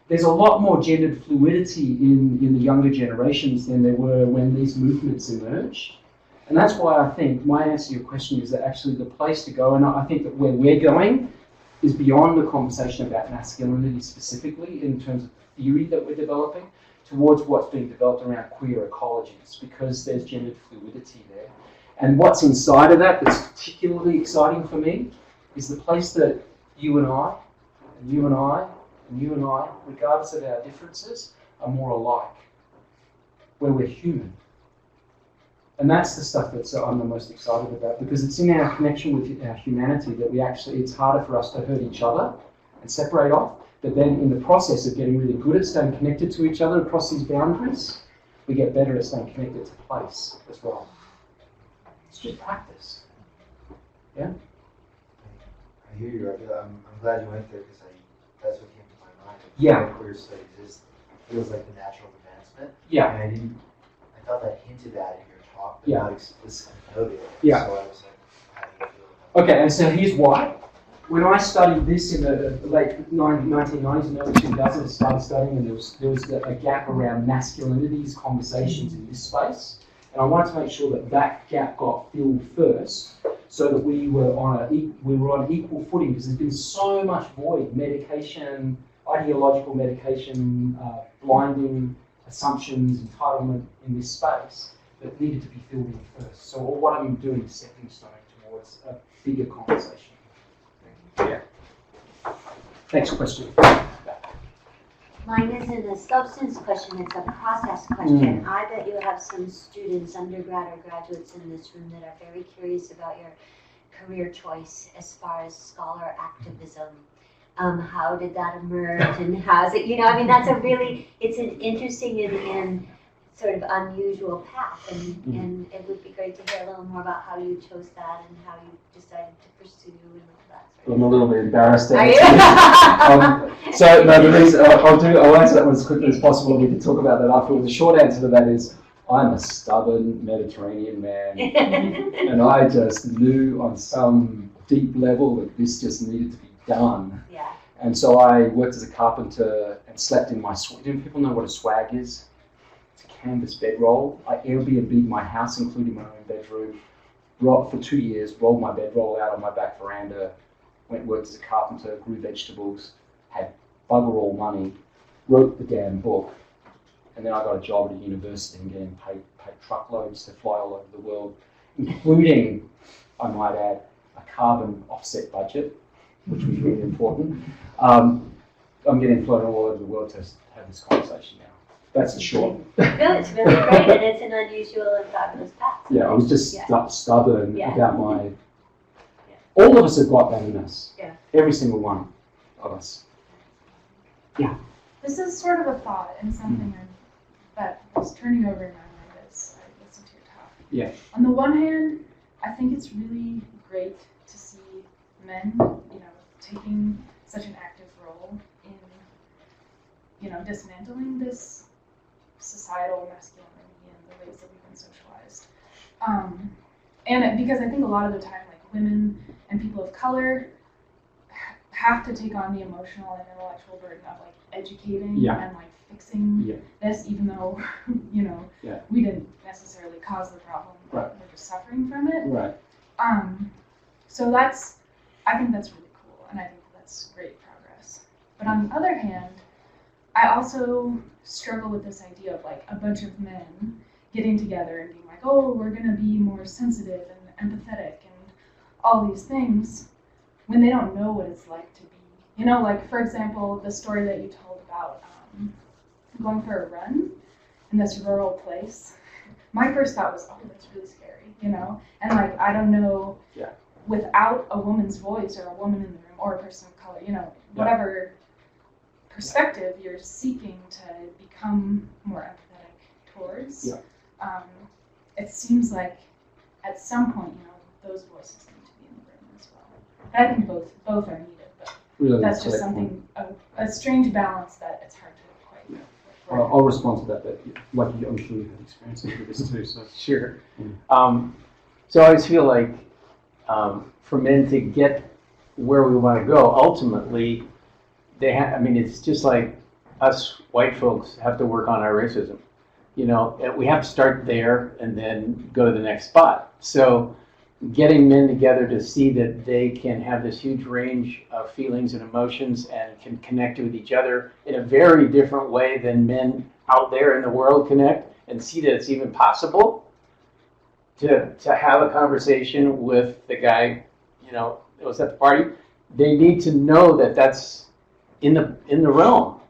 [SPEAKER 2] There's a lot more gendered fluidity in the younger generations than there were when these movements emerged.
[SPEAKER 3] And that's why I think my answer to your question is that actually the place to go, and I think that where we're going is beyond the conversation about masculinity specifically in terms of the theory that we're developing, towards what's being developed around queer ecologies, because there's gendered fluidity there. And what's inside of that that's particularly exciting for me is the place that you and I, and you and I, and you and I, regardless of our differences, are more alike, where we're human. And that's the stuff that I'm the most excited about, because it's in our connection with our humanity that it's harder for us to hurt each other and separate off. But then in the process of getting really good at staying connected to each other across these boundaries, we get better at staying connected to place as well. It's just practice. Yeah?
[SPEAKER 5] I hear you. I'm glad you went there because that's what came to my mind.
[SPEAKER 3] Yeah.
[SPEAKER 5] Queer studies feels like the natural advancement.
[SPEAKER 3] Yeah.
[SPEAKER 5] And I thought that hinted at in your talk, but
[SPEAKER 3] Yeah.
[SPEAKER 5] not explicitly noted.
[SPEAKER 3] Yeah.
[SPEAKER 5] So I was like, how do you feel about
[SPEAKER 3] Okay, and so here's why. When I studied this in the late 1990s and early 2000s, I started studying, and there was a gap around masculinities conversations in this space. And I wanted to make sure that gap got filled first, so that we were on equal footing, because there's been so much void, medication, ideological medication, blinding assumptions, entitlement in this space that needed to be filled in first. So what I'm doing is stepping stone towards a bigger conversation. Yeah. Next question.
[SPEAKER 1] Mine isn't a substance question, it's a process question. I bet you have some students, undergrad or graduates in this room that are very curious about your career choice as far as scholar activism. How did that emerge and how's it, that's it's an interesting and sort of unusual path, and it would be great to hear a little more about how you chose that and how you decided to pursue and that sort of
[SPEAKER 2] I'm a little bit embarrassed to
[SPEAKER 1] Are you?
[SPEAKER 2] answer. So no, the reason I'll answer that one as quickly as possible, and we can talk about that afterwards. The short answer to that is I'm a stubborn Mediterranean man, and I just knew on some deep level that this just needed to be done.
[SPEAKER 1] Yeah.
[SPEAKER 2] And so I worked as a carpenter and slept in my swag. Do people know what a swag is? It's a canvas bedroll. I Airbnb'd my house, including my own bedroom, for 2 years, rolled my bedroll out on my back veranda, worked as a carpenter, grew vegetables, had bugger all money, wrote the damn book, and then I got a job at a university and getting paid truckloads to fly all over the world, including, I might add, a carbon offset budget, which was really important. I'm getting flown all over the world to have this conversation now. That's the short.
[SPEAKER 1] No, it's really great, and it's an unusual and fabulous path.
[SPEAKER 2] Yeah, I was just stubborn
[SPEAKER 1] Yeah.
[SPEAKER 2] about my... All of us have got that in us.
[SPEAKER 1] Yeah.
[SPEAKER 2] Every single one of us.
[SPEAKER 6] This is sort of a thought and something that was turning over in my mind as I listened to your talk.
[SPEAKER 2] Yeah.
[SPEAKER 6] On the one hand, I think it's really great to see men, taking such an active role in, dismantling this societal masculinity and the ways that we've been socialized. Because I think a lot of the time, like women and people of color have to take on the emotional and intellectual burden of like educating and like fixing this, even though we didn't necessarily cause the problem, but we're just suffering from it.
[SPEAKER 2] Right.
[SPEAKER 6] So I think that's really cool, and I think that's great progress. But on the other hand, I also struggle with this idea of like a bunch of men getting together and being like, oh, we're gonna be more sensitive and empathetic and all these things, when they don't know what it's like to be. Like for example, the story that you told about going for a run in this rural place. My first thought was, oh, that's really scary, And like, I don't know, without a woman's voice or a woman in the room or a person of color, whatever perspective you're seeking to become more empathetic towards, it seems like at some point, those voices need to be in the room as well. And I think both are needed, but
[SPEAKER 2] Really
[SPEAKER 6] that's just something, a strange balance that it's hard to quite.
[SPEAKER 2] I'll respond to that, but I'm sure you've had experience with this too. So
[SPEAKER 4] Sure. So I always feel like for men to get where we want to go, ultimately, it's just like us white folks have to work on our racism. we have to start there and then go to the next spot. So getting men together to see that they can have this huge range of feelings and emotions and can connect with each other in a very different way than men out there in the world connect, and see that it's even possible to have a conversation with the guy, that was at the party. They need to know that that's in the realm,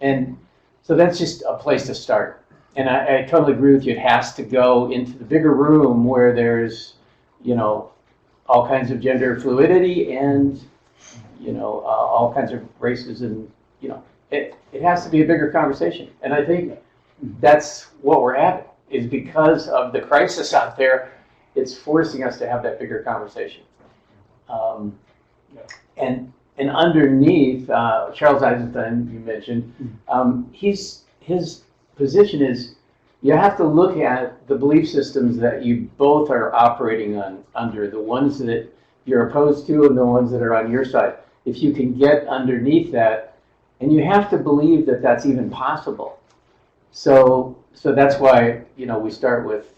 [SPEAKER 4] and so that's just a place to start. And I totally agree with you. It has to go into the bigger room where there's, all kinds of gender fluidity and, all kinds of races, and, it has to be a bigger conversation. And I think that's what we're having, is because of the crisis out there, it's forcing us to have that bigger conversation. And underneath, Charles Eisenstein, you mentioned, his position is you have to look at the belief systems that you both are operating under, the ones that you're opposed to and the ones that are on your side. If you can get underneath that, and you have to believe that that's even possible. So that's why, we start with,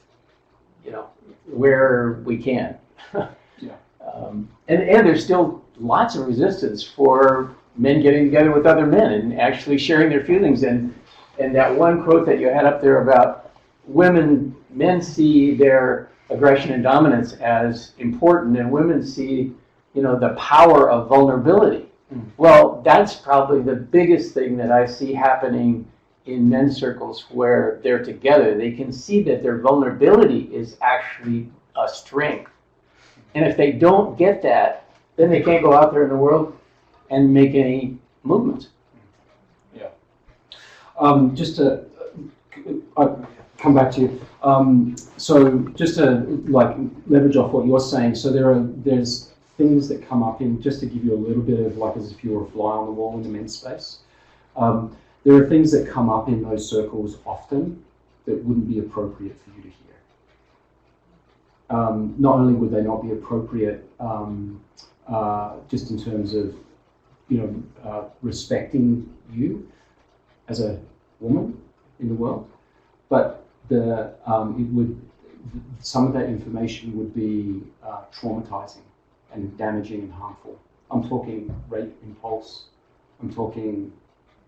[SPEAKER 4] where we can. And there's still lots of resistance for men getting together with other men and actually sharing their feelings. And that one quote that you had up there about men see their aggression and dominance as important, and women see, the power of vulnerability. Well, that's probably the biggest thing that I see happening in men's circles where they're together. They can see that their vulnerability is actually a strength. And if they don't get that, then they can't go out there in the world and make any movements.
[SPEAKER 2] Just to come back to you. So just to leverage off what you're saying. So there's things that come up in, just to give you a little bit of as if you were a fly on the wall in the men's space. There are things that come up in those circles often that wouldn't be appropriate for you to hear. Not only would they not be appropriate just in terms of respecting you as a woman in the world, but some of that information would be traumatizing and damaging and harmful. I'm talking rape impulse, I'm talking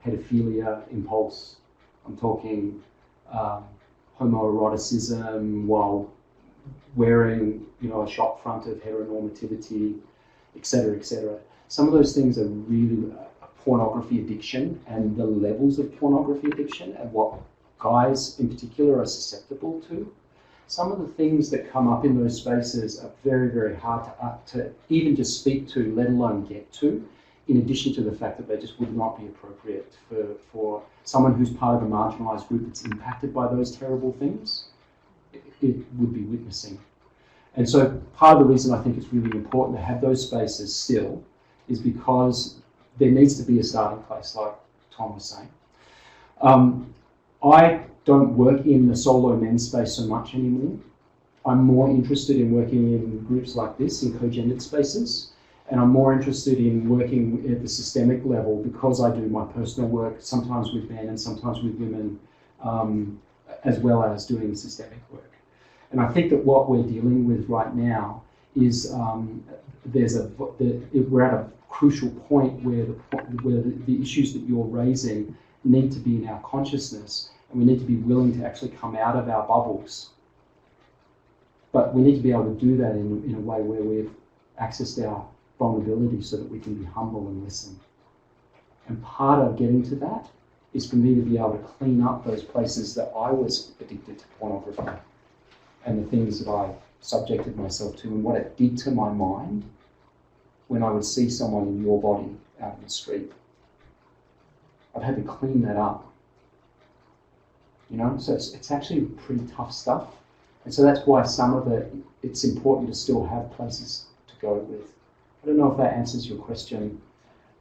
[SPEAKER 2] pedophilia impulse, I'm talking homoeroticism while wearing a shop front of heteronormativity, etc., etc. Some of those things are really pornography addiction, and the levels of pornography addiction and what guys in particular are susceptible to. Some of the things that come up in those spaces are very, very hard to even just speak to, let alone get to, in addition to the fact that they just would not be appropriate for someone who's part of a marginalised group that's impacted by those terrible things. It would be witnessing. And so part of the reason I think it's really important to have those spaces still is because there needs to be a starting place, like Tom was saying. I don't work in the solo men's space so much anymore. I'm more interested in working in groups like this, in co-gendered spaces, and I'm more interested in working at the systemic level because I do my personal work, sometimes with men and sometimes with women, as well as doing systemic work. And I think that what we're dealing with right now is we're at a crucial point where the issues that you're raising need to be in our consciousness, and we need to be willing to actually come out of our bubbles. But we need to be able to do that in a way where we've accessed our vulnerability so that we can be humble and listen. And part of getting to that is for me to be able to clean up those places that I was addicted to pornography and the things that I subjected myself to and what it did to my mind when I would see someone in your body out in the street. I've had to clean that up. So it's actually pretty tough stuff. And so that's why some of it's important to still have places to go with. I don't know if that answers your question.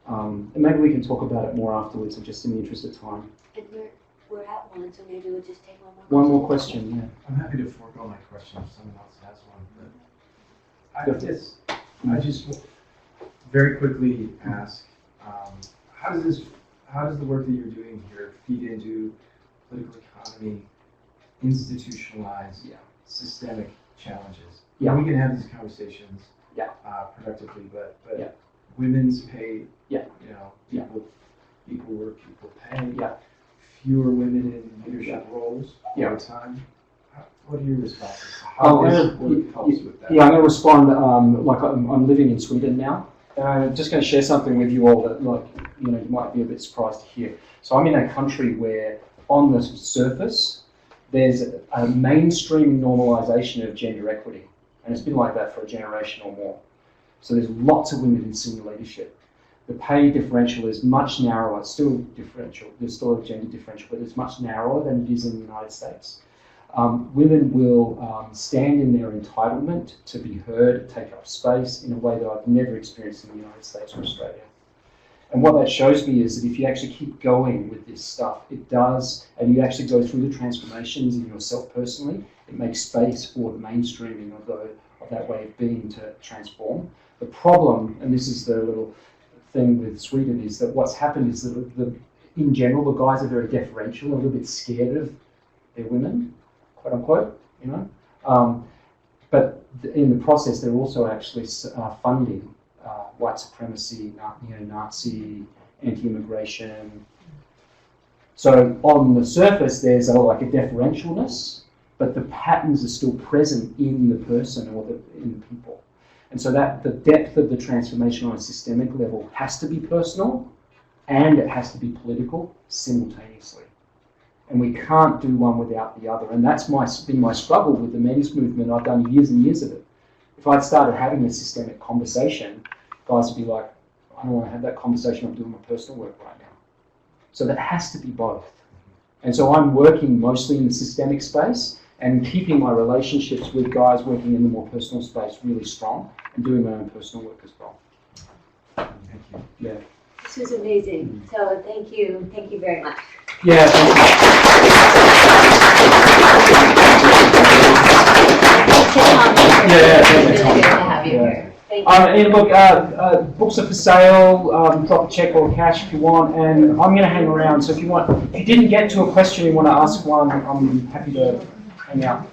[SPEAKER 2] And maybe we can talk about it more afterwards, or just in the interest of time.
[SPEAKER 1] And we're at one, so maybe we'll just take one more question.
[SPEAKER 2] One more question, yeah.
[SPEAKER 7] I'm happy to forego my question if someone else has one. But I just very quickly ask, how does the work that you're doing here feed into political economy, institutionalized,
[SPEAKER 2] Yeah.
[SPEAKER 7] systemic challenges.
[SPEAKER 2] Yeah.
[SPEAKER 7] We can have these conversations
[SPEAKER 2] Yeah.
[SPEAKER 7] productively, but
[SPEAKER 2] Yeah.
[SPEAKER 7] women's pay,
[SPEAKER 2] Yeah.
[SPEAKER 7] you know,
[SPEAKER 2] Yeah.
[SPEAKER 7] people work, people pay.
[SPEAKER 2] Yeah.
[SPEAKER 7] Fewer women in leadership roles all
[SPEAKER 2] Yeah.
[SPEAKER 7] the time. What are your responses?
[SPEAKER 2] Oh,
[SPEAKER 7] How this
[SPEAKER 2] yeah.
[SPEAKER 7] work helps with that?
[SPEAKER 2] Yeah, I'm going to respond. Like I'm living in Sweden now, and I'm just going to share something with you all that, like, you know, you might be a bit surprised to hear. So I'm in a country where, on the surface, there's a mainstream normalization of gender equity, and it's been like that for a generation or more. So there's lots of women in senior leadership. The pay differential is much narrower. It's still differential. There's still a gender differential, but it's much narrower than it is in the United States. Women will stand in their entitlement to be heard, take up space in a way that I've never experienced in the United States or Australia. And what that shows me is that if you actually keep going with this stuff, it does, and you actually go through the transformations in yourself personally, it makes space for the mainstreaming of that way of being to transform. The problem, and this is the little thing with Sweden, is that what's happened is that in general, the guys are very deferential, a little bit scared of their women, quote unquote, you know. But in the process, they're also actually funding white supremacy, neo-Nazi, anti-immigration. So on the surface, there's like a deferentialness, but the patterns are still present in the person or in the people. And so that the depth of the transformation on a systemic level has to be personal and it has to be political simultaneously. And we can't do one without the other. And that's been my struggle with the men's movement. I've done years and years of it. If I'd started having a systemic conversation, guys would be like, I don't want to have that conversation, I'm doing my personal work right now. So that has to be both. And so I'm working mostly in the systemic space and keeping my relationships with guys working in the more personal space really strong and doing my own personal work as well.
[SPEAKER 7] Thank you.
[SPEAKER 2] Yeah.
[SPEAKER 1] This was amazing. So thank you very much.
[SPEAKER 2] Yeah, thank you.
[SPEAKER 1] It's really good to have you here. Thank you.
[SPEAKER 2] And look, books are for sale. Drop a check or cash if you want, and I'm going to hang around. So if you didn't get to a question you want to ask one, I'm happy to hang out.